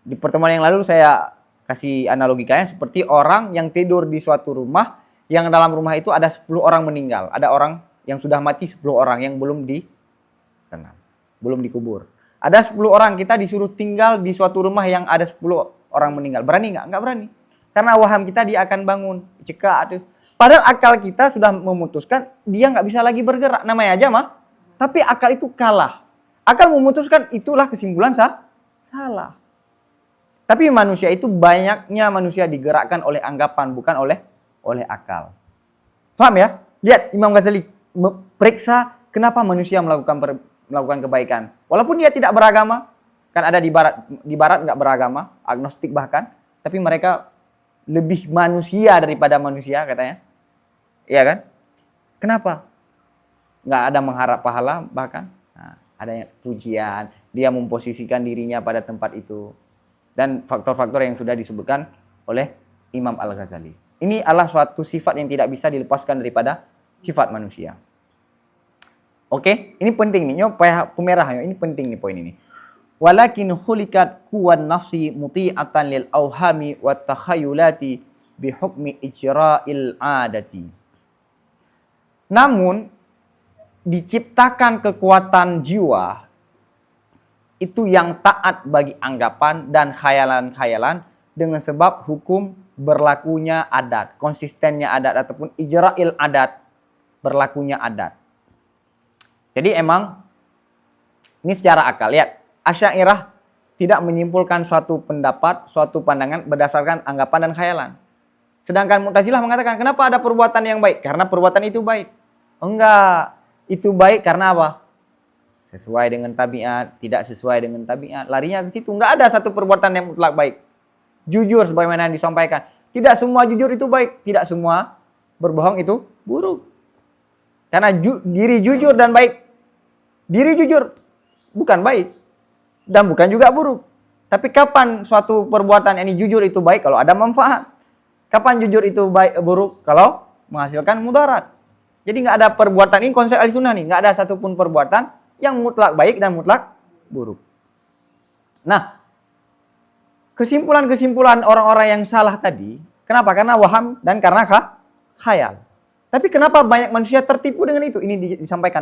Di pertemuan yang lalu saya kasih analogikanya seperti orang yang tidur di suatu rumah, yang dalam rumah itu ada 10 orang meninggal. Ada orang yang sudah mati 10 orang yang belum belum dikubur. Ada 10 orang kita disuruh tinggal di suatu rumah yang ada 10 orang meninggal. Berani nggak? Nggak berani. Karena waham kita dia akan bangun, cekak. Padahal akal kita sudah memutuskan dia nggak bisa lagi bergerak. Namanya aja mah. Tapi akal itu kalah. Akal memutuskan itulah kesimpulan salah. Tapi manusia itu banyaknya manusia digerakkan oleh anggapan, bukan oleh akal. Paham ya? Lihat Imam Ghazali periksa kenapa manusia melakukan kebaikan. Walaupun dia tidak beragama, kan ada di barat nggak beragama, agnostik bahkan, tapi mereka lebih manusia daripada manusia katanya. Iya kan? Kenapa? Nggak ada mengharap pahala bahkan. Nah, ada pujian, dia memposisikan dirinya pada tempat itu. Dan faktor-faktor yang sudah disebutkan oleh Imam Al-Ghazali. Ini adalah suatu sifat yang tidak bisa dilepaskan daripada sifat manusia. Oke, ini penting nih, pemerahnya ini penting nih poin ini. Walakin khuliqat quwan nafsi muti'atan lil auhami wat takhayyulati bi hukmi ijra'il adati. Namun diciptakan kekuatan jiwa itu yang taat bagi anggapan dan khayalan-khayalan dengan sebab hukum berlakunya adat, konsistennya adat ataupun ijra'il adat, berlakunya adat. Jadi emang ini secara akal, lihat, Asy'ariyah tidak menyimpulkan suatu pendapat, suatu pandangan berdasarkan anggapan dan khayalan. Sedangkan Mu'tazilah mengatakan, kenapa ada perbuatan yang baik? Karena perbuatan itu baik. Enggak, itu baik karena apa? Sesuai dengan tabiat, tidak sesuai dengan tabiat, larinya ke situ. Enggak ada satu perbuatan yang mutlak baik. Jujur sebagaimana yang disampaikan. Tidak semua jujur itu baik, tidak semua berbohong itu buruk. Karena diri jujur dan baik. Diri jujur bukan baik dan bukan juga buruk. Tapi kapan suatu perbuatan ini jujur itu baik? Kalau ada manfaat. Kapan jujur itu buruk? Kalau menghasilkan mudarat. Jadi nggak ada perbuatan, ini konsep Ahlussunnah nih, nggak ada satupun perbuatan yang mutlak baik dan mutlak buruk. Nah, kesimpulan-kesimpulan orang-orang yang salah tadi, kenapa? Karena waham dan karena khayal. Tapi kenapa banyak manusia tertipu dengan itu? Ini disampaikan.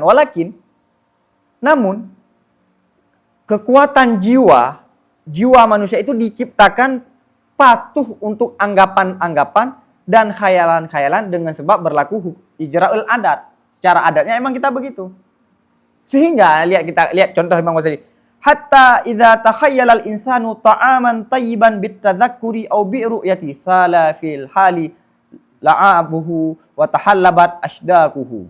Namun, kekuatan jiwa manusia itu diciptakan patuh untuk anggapan-anggapan dan khayalan-khayalan dengan sebab berlaku ijra'ul adat. Secara adatnya emang kita begitu. Sehingga kita lihat contoh Imam Ghazali. Hatta idza takhayyala al-insanu ta'aman tayyiban bitadzakkuri aw bi ru'yati sala fil hali la'abuhu wa tahallabat ashdaquhu.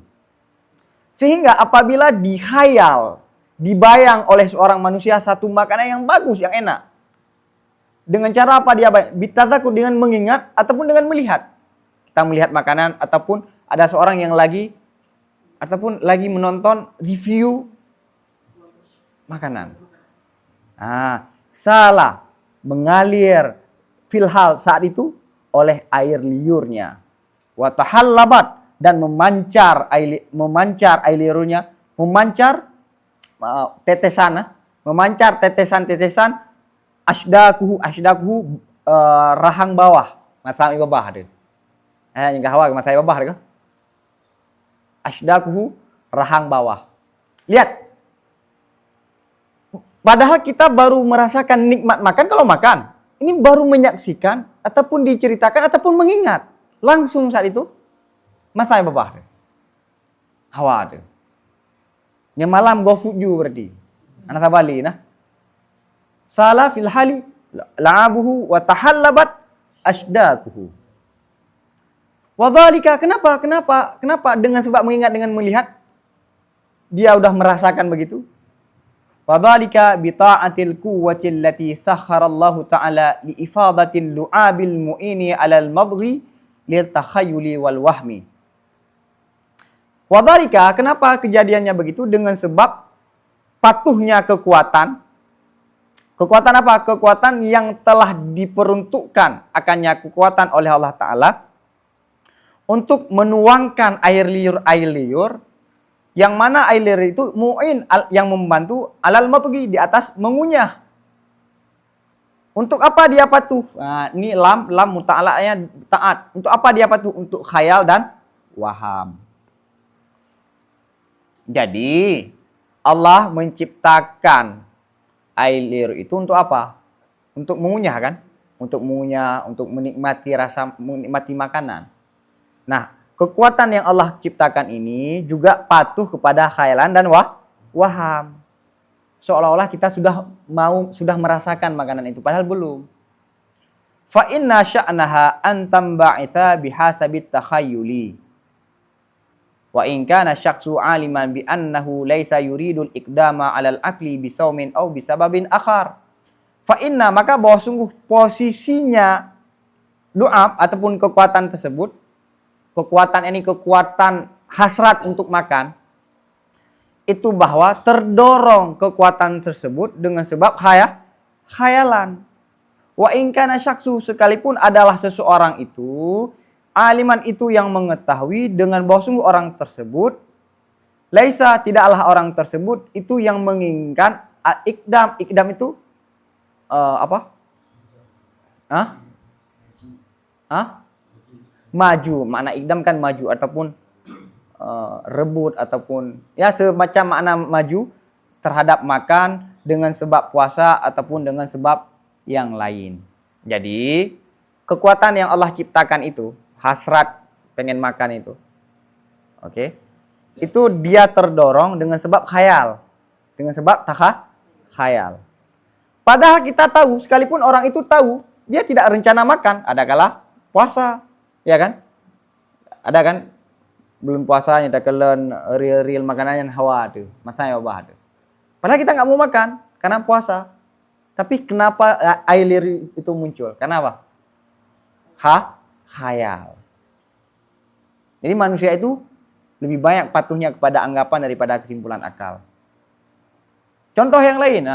Sehingga apabila dikhayal, dibayang oleh seorang manusia satu makanan yang bagus, yang enak. Dengan cara apa dia bayang? Bitadzakur, dengan mengingat ataupun dengan melihat. Kita melihat makanan ataupun ada seorang yang lagi menonton review makanan. Salah mengalir filhal saat itu oleh air liurnya. Wa tahallabat, dan memancar air liurnya, memancar tetesan asdakuhu rahang bawah, mata bawah ada. Yang hawa mata bawah ada. Asdakuhu rahang bawah. Lihat. Padahal kita baru merasakan nikmat makan kalau makan. Ini baru menyaksikan ataupun diceritakan ataupun mengingat langsung saat itu. Masa yang babah hawa ada. Yang malam gofuju berarti. Anak tabali nah. Salah fil hali la'abuhu wa tahallabat ashdaquhu. Wadhalika, kenapa dengan sebab mengingat, dengan melihat dia udah merasakan begitu. Wadhalika bi ta'atil quwwati allati sakharallahu ta'ala li ifadatil lu'abil mu'ini 'alal madghi lil takhayyuli wal wahmi. Wadhalika, kenapa kejadiannya begitu? Dengan sebab patuhnya kekuatan. Kekuatan apa? Kekuatan yang telah diperuntukkan akannya kekuatan oleh Allah Ta'ala untuk menuangkan air liur, yang mana air liur itu mu'in, yang membantu alal matghi, di atas mengunyah. Untuk apa dia patuh? Nah, ini lam muta'alanya taat. Untuk apa dia patuh? Untuk khayal dan waham. Jadi Allah menciptakan air liur itu untuk apa? Untuk mengunyah kan? Untuk mengunyah, untuk menikmati menikmati makanan. Nah, kekuatan yang Allah ciptakan ini juga patuh kepada khayalan dan waham. Seolah-olah kita sudah merasakan makanan itu, padahal belum. Fa inna sya'naha an tamba'itha bihasabit takhayyuli. Wa in kana syakhsu aliman bi annahu laisa yuridul iqdama 'alal akli bisaumin aw bisababin akhar. Fa inna, maka bahwa sungguh posisinya lu'ab ataupun kekuatan tersebut, kekuatan hasrat untuk makan, itu bahwa terdorong kekuatan tersebut dengan sebab khayalan. Wa in kana syakhsu, sekalipun adalah seseorang itu aliman itu yang mengetahui dengan bahwa sungguh orang tersebut laisa, tidaklah orang tersebut itu yang menginginkan ikdam. Ikdam itu apa? Maju. Makna ikdam kan maju ataupun rebut ataupun ya semacam makna maju terhadap makan dengan sebab puasa ataupun dengan sebab yang lain. Jadi kekuatan yang Allah ciptakan itu, hasrat pengen makan itu, oke, itu dia terdorong dengan sebab khayal, dengan sebab khayal. Padahal kita tahu, sekalipun orang itu tahu, dia tidak rencana makan, ada kala puasa, ya kan? Ada kan? Belum puasanya, ada kelen real makanan yang hawa tuh, masanya wabah tuh. Padahal kita nggak mau makan karena puasa, tapi kenapa air liur itu muncul? Kenapa? Khayal. Jadi manusia itu lebih banyak patuhnya kepada anggapan daripada kesimpulan akal. Contoh yang lain,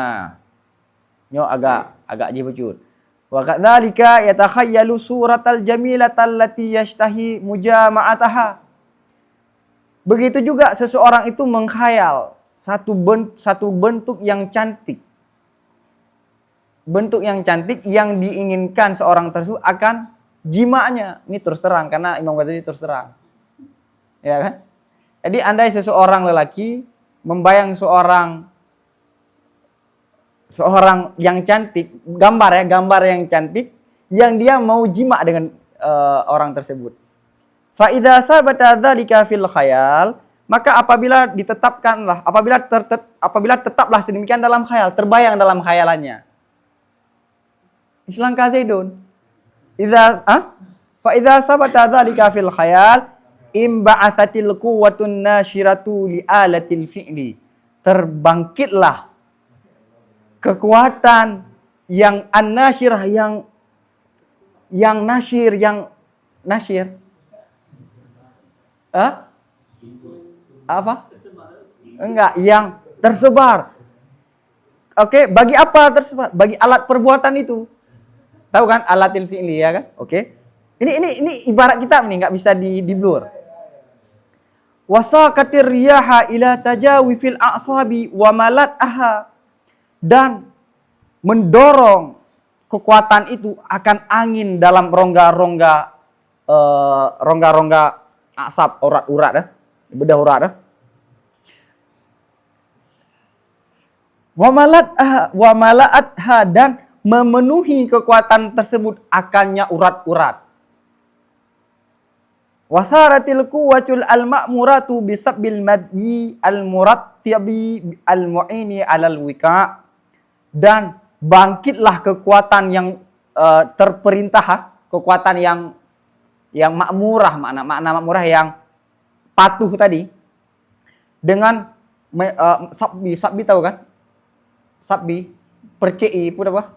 agak jibucut. Wa kadzalika yatakhayyalu suratal jamilatal lati yashtahi mujama'ataha. Begitu juga seseorang itu menghayal satu bentuk yang cantik. Bentuk yang cantik yang diinginkan seorang tersebut akan jimanya. Ini terus terang karena Imam Ghazali terus terang. Ya kan? Jadi andai seseorang lelaki membayang seorang yang cantik, gambar yang cantik yang dia mau jima dengan orang tersebut. Fa idza sabata dzalika fil khayal, maka apabila tetaplah sedemikian dalam khayal, terbayang dalam khayalannya. Islang Zaidun. Fa idza sabata dzalika fil khayal imba'atsatil quwwatun nasyiratu li alatil fi'li. Terbangkitlah kekuatan yang an-nasyirah, yang nasyir. Apa? Enggak, yang tersebar. Oke, bagi apa tersebar? Bagi alat perbuatan itu. Tahu kan alatil fi'li ya kan? Oke. Ini ibarat kita nih, nggak bisa di blur. Wasaqatir riyaha ila tajawi fil a'sabi wa malat'aha, dan mendorong kekuatan itu akan angin dalam rongga-rongga asap, urat-urat bedah urat wa mala'atha, dan memenuhi kekuatan tersebut akannya urat-urat. Wasaratil quwwatul al-ma'muratu bisabbil madyi al-murattibi al-mu'ini 'alal wika', dan bangkitlah kekuatan yang terperintah, kekuatan yang makmurah, makna makmurah yang patuh tadi, dengan sabbi tahu kan? Sabbi percei pun apa?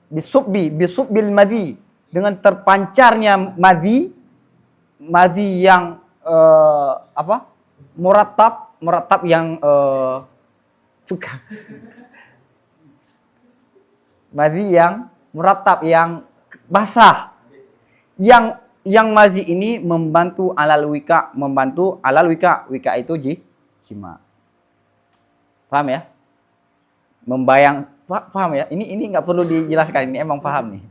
Bisubbil madhi, dengan terpancarnya madhi yang murattab yang suka madhi yang murattab yang basah, yang madhi ini membantu alal wika, wika itu jima. Paham ya? Paham ya? Ini nggak perlu dijelaskan, ini emang paham nih.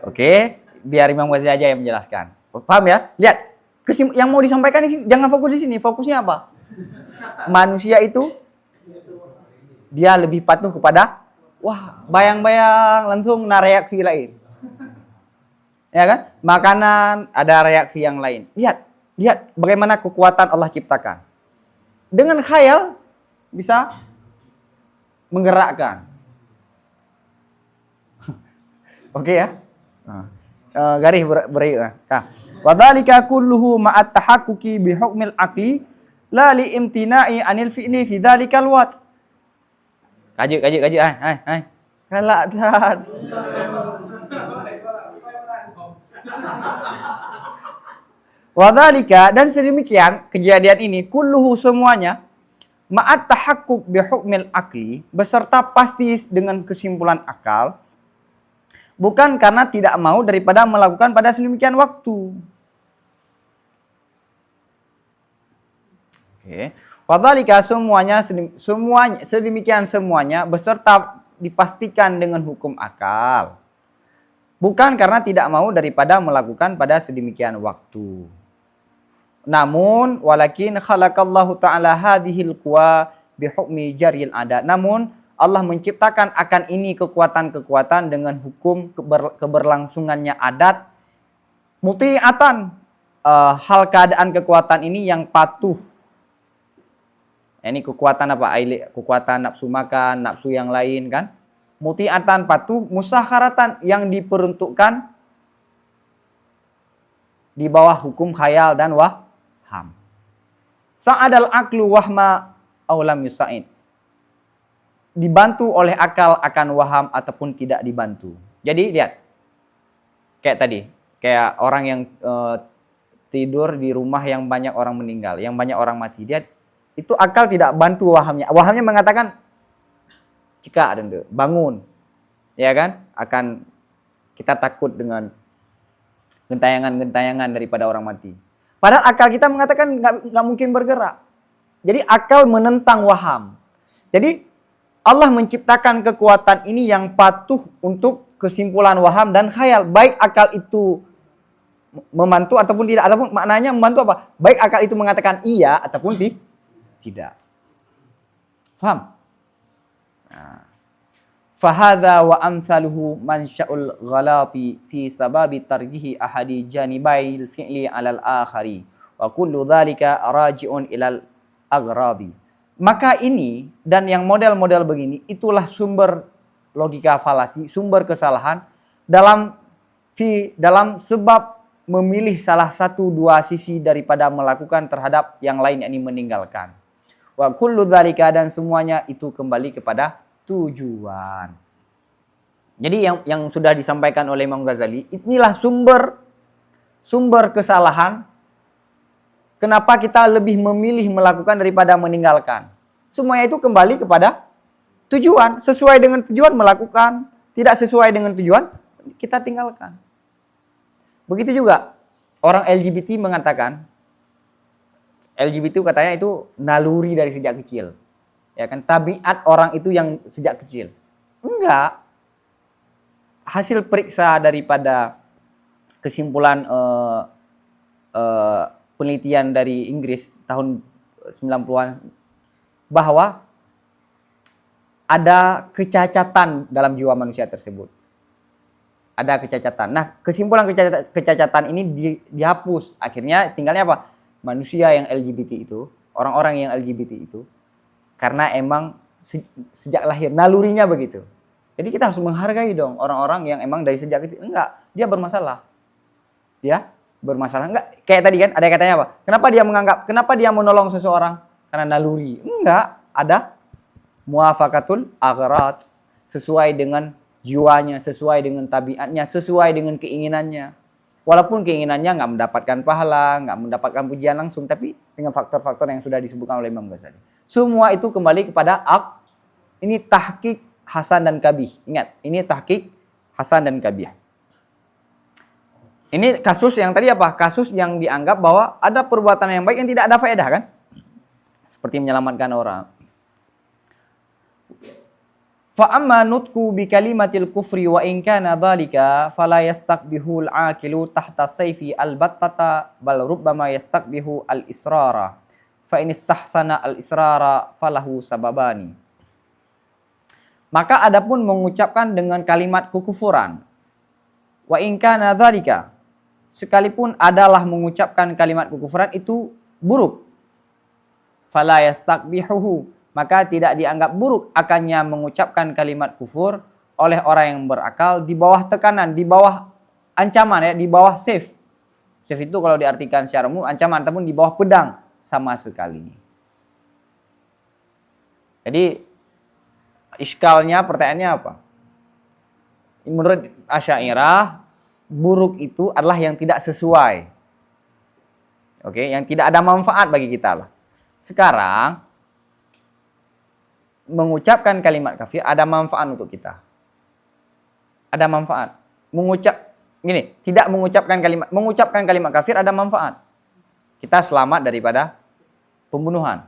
Oke, biar Imam Ghazali aja yang menjelaskan. Paham ya? Lihat, yang mau disampaikan di sini, jangan fokus di sini. Fokusnya apa? Manusia itu dia lebih patuh kepada bayang-bayang, langsung reaksi lain. Ya kan? Makanan ada reaksi yang lain. Lihat bagaimana kekuatan Allah ciptakan. Dengan khayal bisa menggerakkan. Oke ya? Garis beri. Wa dzalika kulluhu ma'at tahaqquqi bi hukmil aqli la li imtina'i anil fi'li fi dzalikal waqt. Kaji. Hai. Galak dah. Wa dzalika, dan sedemikian kejadian ini kulluhu semuanya ma'at tahaqquq bi hukmil aqli, beserta pasti dengan kesimpulan akal, bukan karena tidak mau daripada melakukan pada sedemikian waktu. Oke. Wadzalika sedemikian semuanya beserta dipastikan dengan hukum akal. Bukan karena tidak mau daripada melakukan pada sedemikian waktu. Namun walakin khalaqallahu ta'ala hadhil quwa bihukmi jaril adat. Namun Allah menciptakan akan ini kekuatan-kekuatan dengan hukum keberlangsungannya adat. Muti'atan, hal keadaan kekuatan ini yang patuh. Ini kekuatan apa? Kekuatan nafsu makan, nafsu yang lain kan? Muti'atan, patuh. Musakharatan, yang diperuntukkan di bawah hukum khayal dan waham. Sa'adal aklu wahma aulam yusa'id. Dibantu oleh akal akan waham ataupun tidak dibantu. Jadi lihat, kayak tadi, kayak orang yang tidur di rumah yang banyak orang meninggal, yang banyak orang mati, dia itu akal tidak bantu wahamnya. Wahamnya mengatakan jika ada bangun, ya kan? Akan kita takut dengan gentayangan daripada orang mati. Padahal akal kita mengatakan nggak mungkin bergerak. Jadi akal menentang waham. Jadi Allah menciptakan kekuatan ini yang patuh untuk kesimpulan waham dan khayal. Baik akal itu membantu ataupun tidak. Ataupun maknanya membantu apa? Baik akal itu mengatakan iya ataupun tidak. Faham? Fahadha wa amsaluhu mansya'ul ghalati fi sababi tarjihi ahadi janibail fi'li alal akhari. Wa kullu dhalika raji'un ilal agradi. Maka ini dan yang model-model begini itulah sumber logika falasi, sumber kesalahan dalam sebab memilih salah satu dua sisi daripada melakukan terhadap yang lain, yakni meninggalkan. Wa kullu dzalika, dan semuanya itu kembali kepada tujuan. Jadi yang sudah disampaikan oleh Imam Ghazali, inilah sumber kesalahan. Kenapa kita lebih memilih melakukan daripada meninggalkan? Semuanya itu kembali kepada tujuan. Sesuai dengan tujuan melakukan, tidak sesuai dengan tujuan kita tinggalkan. Begitu juga orang LGBT mengatakan, LGBT katanya itu naluri dari sejak kecil. Ya kan, tabiat orang itu yang sejak kecil. Enggak. Hasil periksa daripada kesimpulan penelitian dari Inggris tahun 90-an bahwa ada kecacatan dalam jiwa manusia tersebut. Ada kecacatan. Nah, kesimpulan kecacatan ini dihapus. Akhirnya tinggalnya apa? Manusia yang LGBT itu, orang-orang yang LGBT itu, karena emang sejak lahir nalurinya begitu. Jadi kita harus menghargai dong orang-orang yang emang dari sejak kecil. Enggak, dia bermasalah. Dia bermasalah. Enggak, kayak tadi kan ada katanya apa? Kenapa dia menolong seseorang? Karena naluri. Enggak, ada muafakatul agharat, sesuai dengan jiwanya, sesuai dengan tabiatnya, sesuai dengan keinginannya. Walaupun keinginannya nggak mendapatkan pahala, nggak mendapatkan pujian langsung, tapi dengan faktor-faktor yang sudah disebutkan oleh Imam Ghazali. Semua itu kembali kepada ini tahqiq Hasan dan Qabih. Ingat, ini tahqiq Hasan dan Qabih. Ini kasus yang tadi apa? Kasus yang dianggap bahwa ada perbuatan yang baik yang tidak ada faedah kan? Seperti menyelamatkan orang. Fa amma nutku bi kalimatil kufri wa in kana dhalika fala yastaqbihu al-aqilu tahta sayfi al-battata bal rubbama yastaqbihu al-israra fa in istahsana al-israra falahu sababani. Maka adapun mengucapkan dengan kalimat kekufuran, wa in kana dhalika, sekalipun adalah mengucapkan kalimat kekufuran itu buruk, fala yastaqbihuhu, maka tidak dianggap buruk akannya mengucapkan kalimat kufur oleh orang yang berakal di bawah tekanan, di bawah ancaman, ya, di bawah safe. Safe itu kalau diartikan secara umum ancaman, ataupun di bawah pedang sama sekali. Jadi iskalnya, pertanyaannya apa? Menurut Asy'ariyah, buruk itu adalah yang tidak sesuai. Oke, yang tidak ada manfaat bagi kita lah. Sekarang mengucapkan kalimat kafir ada manfaat untuk kita. Ada manfaat. Tidak mengucapkan kalimat kafir ada manfaat. Kita selamat daripada pembunuhan.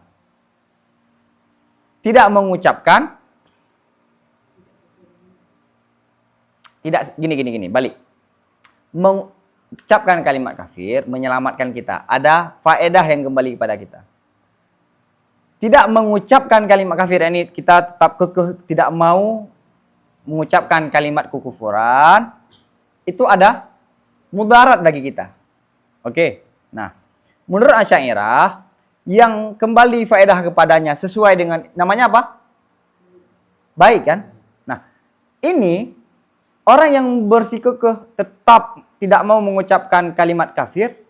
Tidak mengucapkan, balik. Mengucapkan kalimat kafir menyelamatkan kita. Ada faedah yang kembali kepada kita. Tidak mengucapkan kalimat kafir ini, kita tetap kekeh tidak mau mengucapkan kalimat kekufuran, itu ada mudarat bagi kita. Oke. Nah, menurut Asy'ariyah yang kembali faedah kepadanya sesuai dengan namanya apa? Baik kan? Nah, ini orang yang bersikukuh tetap tidak mau mengucapkan kalimat kafir,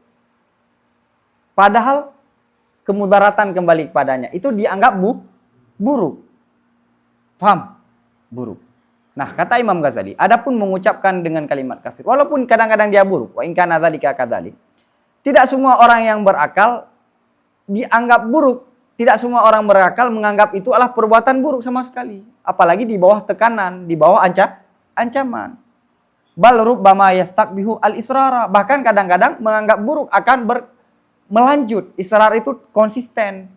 padahal kemudaratan kembali kepadanya, itu dianggap buruk. Paham? Buruk. Nah, kata Imam Ghazali, adapun mengucapkan dengan kalimat kafir, walaupun kadang-kadang dia buruk, wa in kana dzalika kadzalik, tidak semua orang yang berakal dianggap buruk. Tidak semua orang berakal menganggap itu adalah perbuatan buruk sama sekali. Apalagi di bawah tekanan, di bawah ancaman. Bal rubbama yastaqbihu al-israra. Bahkan kadang-kadang menganggap buruk akan melanjut. Israr itu konsisten.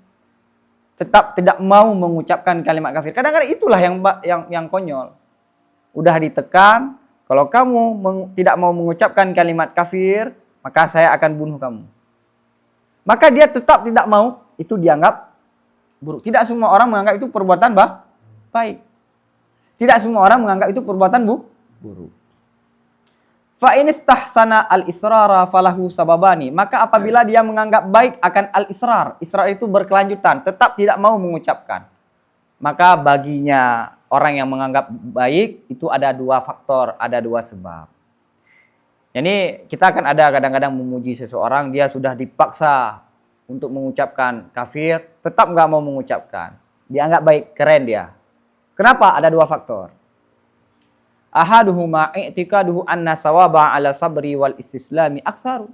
Tetap tidak mau mengucapkan kalimat kafir. Kadang-kadang itulah yang konyol. Udah ditekan, kalau kamu tidak mau mengucapkan kalimat kafir, maka saya akan bunuh kamu. Maka dia tetap tidak mau, itu dianggap buruk. Tidak semua orang menganggap itu perbuatan baik. Tidak semua orang menganggap itu perbuatan buruk. Fa in istahsana al-israra falahu sababani. Maka apabila dia menganggap baik akan al-israr, israr itu berkelanjutan, tetap tidak mau mengucapkan, maka baginya orang yang menganggap baik itu ada dua faktor, ada dua sebab. Jadi kita akan ada kadang-kadang memuji seseorang, dia sudah dipaksa untuk mengucapkan kafir, tetap nggak mau mengucapkan. Dianggap baik, keren dia. Kenapa? Ada dua faktor. Ahaduhuma i'tikaduhu anna sawaba ala sabri wal istislami aksaru.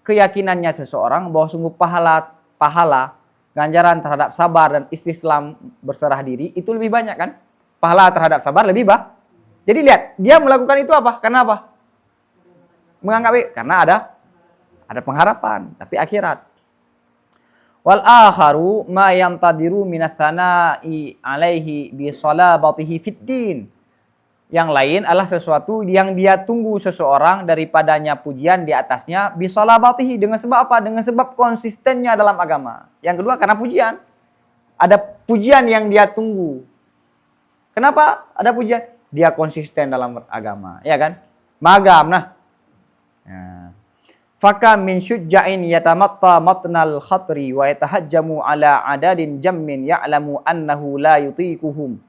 Keyakinannya seseorang bahwa sungguh pahala ganjaran terhadap sabar dan istislam berserah diri itu lebih banyak kan? Pahala terhadap sabar lebih banyak. Jadi lihat, dia melakukan itu apa? Karena apa? Menganggap baik karena ada pengharapan, tapi akhirat. Wal akharu ma yantadiru minas sana'i alaihi bi salabatihi fid din. Yang lain adalah sesuatu yang dia tunggu seseorang daripadanya pujian di atasnya bi salabatihi, dengan sebab apa? Dengan sebab konsistennya dalam agama. Yang kedua karena pujian. Ada pujian yang dia tunggu. Kenapa ada pujian? Dia konsisten dalam agama, ya kan? Magam nah. Faka min syujja'in yatamatta matnal khatri wa yatahajjamu ala adadin jammin ya'lamu annahu la yutiquhum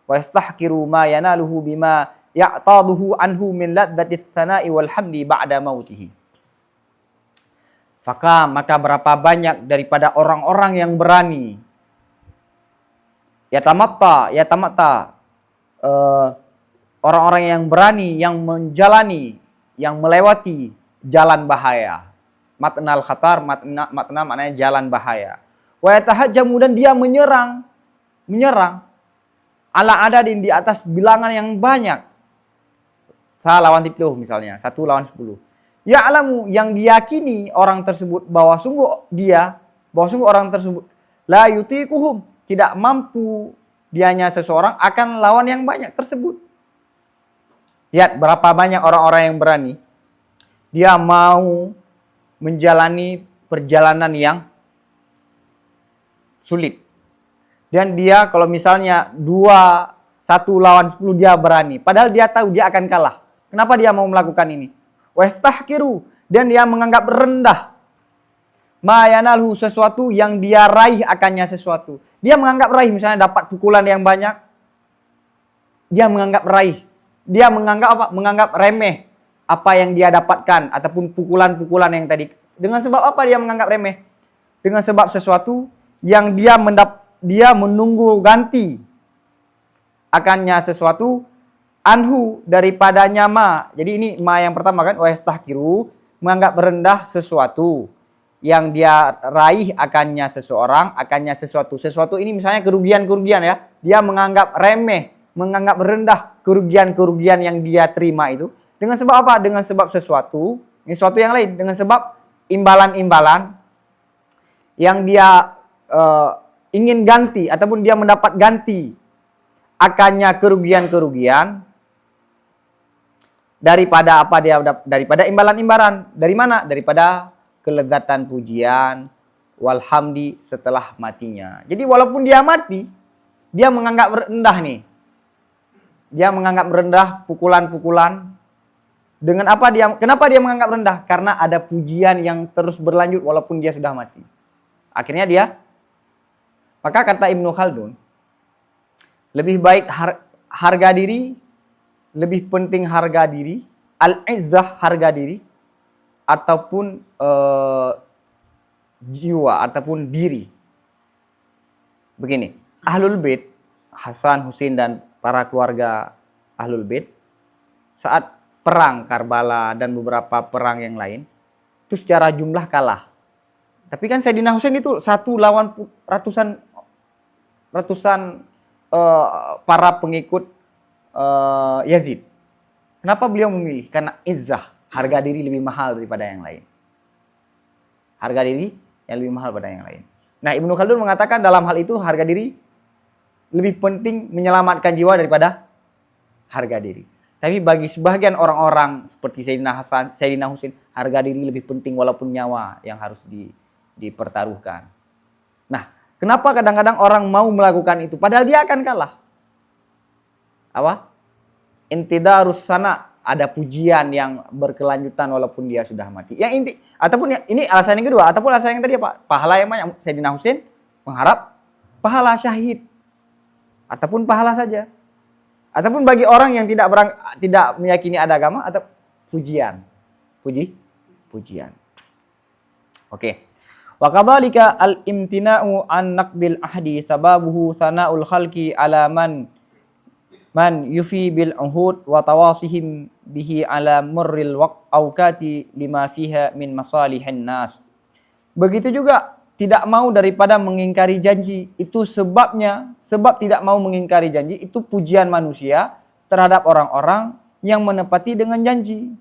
wa yastahkiru ma yanaluhu bima ya'taduhu anhu min ladzatis sana'i wal hamdi ba'da mautihi. Faka, maka berapa banyak daripada orang-orang yang berani yatamatta orang-orang yang berani, yang menjalani, yang melewati jalan bahaya. Matnal khatar, matna maknanya jalan bahaya. Wa yatahajjamu, dan dia menyerang ala adadin, di atas bilangan yang banyak. Lawan 10 misalnya, 1 lawan 10. Ya'lamu, yang diyakini orang tersebut bahwa sungguh orang tersebut la yutiquhum, tidak mampu dianya seseorang akan lawan yang banyak tersebut. Lihat berapa banyak orang-orang yang berani. Dia mau menjalani perjalanan yang sulit. Dan dia kalau misalnya 1 lawan 10 dia berani. Padahal dia tahu dia akan kalah. Kenapa dia mau melakukan ini? Wastahkiru, dan dia menganggap rendah. Ma yanalhu, sesuatu yang dia raih akannya sesuatu. Dia menganggap raih, misalnya dapat pukulan yang banyak. Dia menganggap raih. Dia menganggap apa? Menganggap remeh apa yang dia dapatkan ataupun pukulan-pukulan yang tadi. Dengan sebab apa dia menganggap remeh? Dengan sebab sesuatu yang dia menunggu ganti akannya sesuatu anhu daripadanya ma. Jadi ini ma yang pertama kan, wastahkiru, menganggap rendah sesuatu yang dia raih akannya seseorang, akannya sesuatu. Sesuatu ini misalnya kerugian-kerugian ya. Dia menganggap remeh, menganggap rendah kerugian-kerugian yang dia terima itu. Dengan sebab apa? Dengan sebab sesuatu yang lain. Dengan sebab imbalan-imbalan yang dia ingin ganti ataupun dia mendapat ganti akannya kerugian-kerugian daripada apa dia daripada imbalan-imbalan. Dari mana? Daripada kelezatan pujian walhamdi setelah matinya. Jadi walaupun dia mati, dia menganggap rendah nih. Dia menganggap rendah pukulan-pukulan. Dengan apa kenapa dia menganggap rendah? Karena ada pujian yang terus berlanjut walaupun dia sudah mati. Akhirnya maka kata Ibnu Khaldun, lebih baik harga diri, lebih penting harga diri, al-izzah harga diri, ataupun jiwa, ataupun diri. Begini, Ahlul Bait, Hasan, Husain, dan para keluarga Ahlul Bait, saat perang Karbala dan beberapa perang yang lain, itu secara jumlah kalah. Tapi kan Sayyidina Husain itu 1 lawan ratusan para pengikut Yazid. Kenapa beliau memilih? Karena izzah, harga diri lebih mahal daripada yang lain. Harga diri yang lebih mahal daripada yang lain. Nah, Ibnu Khaldun mengatakan dalam hal itu harga diri lebih penting menyelamatkan jiwa daripada harga diri. Tapi bagi sebagian orang-orang seperti Sayyidina Husain, harga diri lebih penting walaupun nyawa yang harus dipertaruhkan. Nah, kenapa kadang-kadang orang mau melakukan itu padahal dia akan kalah? Apa? Intidarus sana, ada pujian yang berkelanjutan walaupun dia sudah mati. Yang ini alasan yang kedua, ataupun alasan yang tadi apa? Pahala yang banyak. Sayyidina Husain mengharap pahala syahid ataupun pahala saja. Ataupun bagi orang yang tidak meyakini ada agama, atau pujian. Pujian. Oke. Wa kadzalika al-imtina'u an naqdil ahdi sababuhu sana'ul khalqi ala man yufi bil uhud wa tawasihim bihi ala murril awqati lima fiha min masalihin nas. Begitu juga tidak mau daripada mengingkari janji. Itu sebab tidak mau mengingkari janji itu pujian manusia terhadap orang-orang yang menepati dengan janji.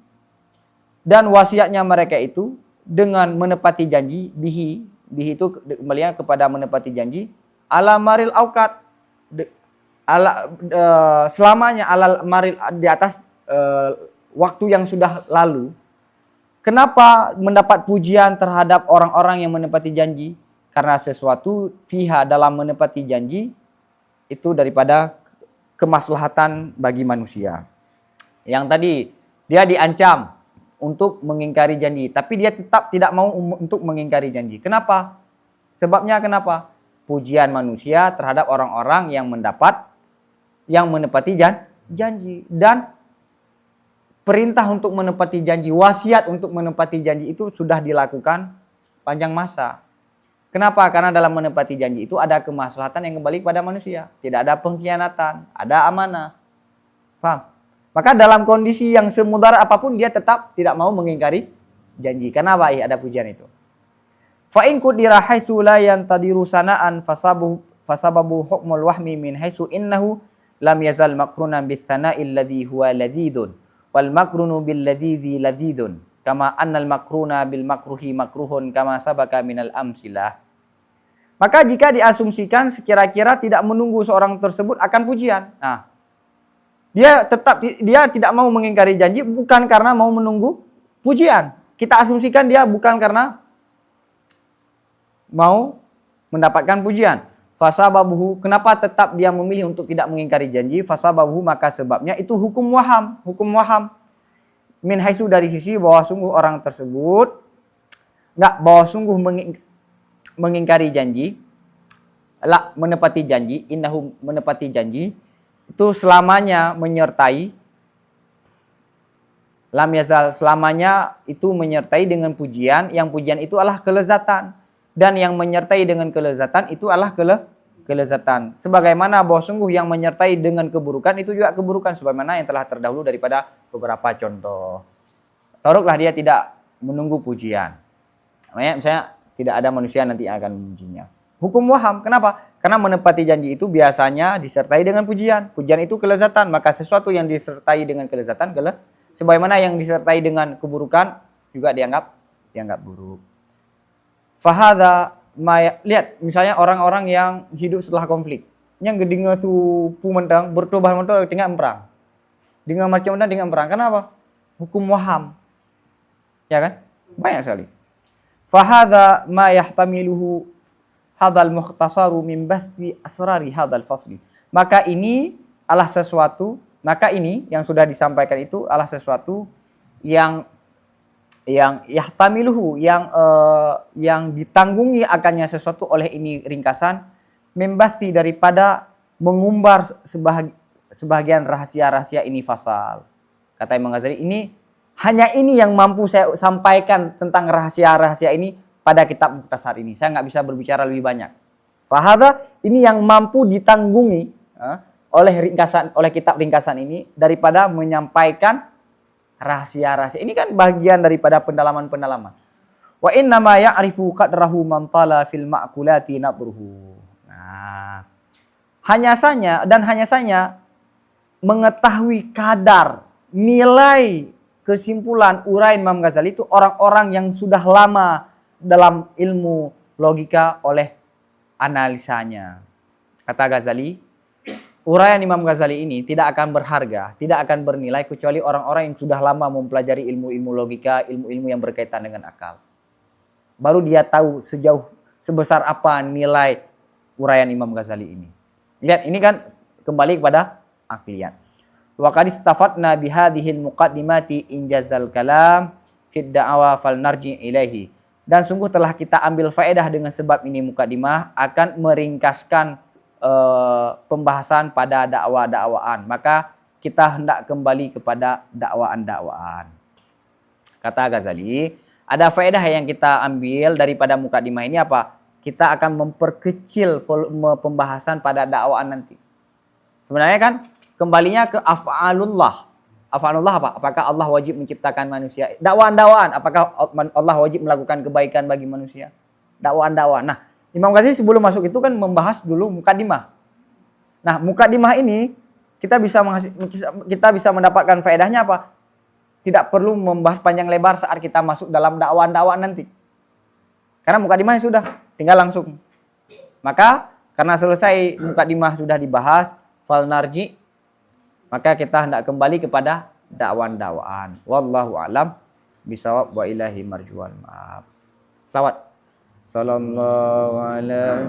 Dan wasiatnya mereka itu dengan menepati janji, bihi itu kembalinya kepada menepati janji, ala maril auqat, selamanya, ala maril, di atas waktu yang sudah lalu. Kenapa mendapat pujian terhadap orang-orang yang menepati janji? Karena sesuatu fiha dalam menepati janji itu daripada kemaslahatan bagi manusia. Yang tadi dia diancam untuk mengingkari janji, tapi dia tetap tidak mau untuk mengingkari janji. Kenapa? Sebabnya kenapa? Pujian manusia terhadap orang-orang yang menepati janji, dan perintah untuk menepati janji, wasiat untuk menepati janji itu sudah dilakukan panjang masa. Kenapa? Karena dalam menepati janji itu ada kemaslahatan yang kembali kepada manusia. Tidak ada pengkhianatan, ada amanah. Paham? Maka dalam kondisi yang semudarat apapun dia tetap tidak mau mengingkari janji. Kenapa? Ada pujian itu. Fa in qudira haitsu la yantadiru sana'an fasababu hukmul wahmi min haitsu innahu lam yazal maqrunan bis sana'il ladzi huwa ladidun. Wal makrunu bil ladidhi ladidun kama annal makruna bil makruhi makruhun kama sabaka minal amsilah. Maka jika diasumsikan sekira-kira tidak menunggu seorang tersebut akan pujian. Nah, dia tidak mau mengingkari janji bukan karena mau menunggu pujian. Kita asumsikan dia bukan karena mau mendapatkan pujian. Fasababuhu, kenapa tetap dia memilih untuk tidak mengingkari janji? Fasababuhu, maka sebabnya itu hukum waham. Min haitsu, dari sisi bahwa sungguh orang tersebut mengingkari janji, menepati janji, innahu menepati janji itu selamanya menyertai, lam yazal, selamanya itu menyertai dengan pujian, yang pujian itu adalah kelezatan. Dan yang menyertai dengan kelezatan itu adalah kelezatan. Sebagaimana bahwa sungguh yang menyertai dengan keburukan itu juga keburukan. Sebagaimana yang telah terdahulu daripada beberapa contoh. Taruhlah dia tidak menunggu pujian. Misalnya tidak ada manusia nanti yang akan memujinya. Hukum waham. Kenapa? Karena menepati janji itu biasanya disertai dengan pujian. Pujian itu kelezatan. Maka sesuatu yang disertai dengan kelezatan, sebagaimana yang disertai dengan keburukan juga dianggap buruk. Fahadha, lihat misalnya orang-orang yang hidup setelah konflik, yang gedinga su pumentang bertobah mentol tinggal perang, dengan macam mana dengan perang. Kenapa? Hukum waham, ya kan? Banyak sekali. Fahadha ma yahtamiluhu hadzal mukhtasaru min bathi asrari hadzal fasli. Maka ini yang sudah disampaikan itu adalah sesuatu yang yahtamiluhu, yang ditanggungi akannya sesuatu oleh ini ringkasan, membathi, daripada mengumbar sebagian rahasia-rahasia ini fasal. Kata Imam Ghazali, hanya ini yang mampu saya sampaikan tentang rahasia-rahasia ini pada kitab Mukhtasar ini. Saya nggak bisa berbicara lebih banyak. Fahadha, ini yang mampu ditanggungi oleh kitab ringkasan ini daripada menyampaikan rahasia-rahasia. Ini kan bagian daripada pendalaman-pendalaman. Wa inna ma ya'rifu qadrahu man tala fil ma'kulati nadruhu. Nah, hanya saja mengetahui kadar, nilai, kesimpulan uraian Imam Ghazali itu orang-orang yang sudah lama dalam ilmu logika oleh analisanya. Kata Ghazali, uraian Imam Ghazali ini tidak akan berharga, tidak akan bernilai kecuali orang-orang yang sudah lama mempelajari ilmu-ilmu logika, ilmu-ilmu yang berkaitan dengan akal. Baru dia tahu sebesar apa nilai uraian Imam Ghazali ini. Lihat, ini kan kembali kepada akliyat. Wa qad istafatna bihadhil muqaddimati injazal kalam fid da'wa fal narji ilaihi. Dan sungguh telah kita ambil faedah dengan sebab ini mukaddimah akan meringkaskan pembahasan pada dakwaan, maka kita hendak kembali kepada dakwaan. Kata Ghazali, ada faedah yang kita ambil daripada mukadimah ini apa? Kita akan memperkecil volume pembahasan pada dakwaan nanti. Sebenarnya kan kembalinya ke af'alullah. Af'alullah apa? Apakah Allah wajib menciptakan manusia? Dakwaan, apakah Allah wajib melakukan kebaikan bagi manusia? Dakwaan. Nah, Imam Ghazali sebelum masuk itu kan membahas dulu mukadimah. Nah, mukadimah ini kita bisa mendapatkan faedahnya apa? Tidak perlu membahas panjang lebar saat kita masuk dalam dakwaan nanti. Karena mukadimah sudah, tinggal langsung. Maka karena selesai mukadimah sudah dibahas, fal narji, maka kita hendak kembali kepada dakwaan. Wallahu a'lam bishawab wa ilahi marjuan. Maaf. Salawat. Sallallahu alaihi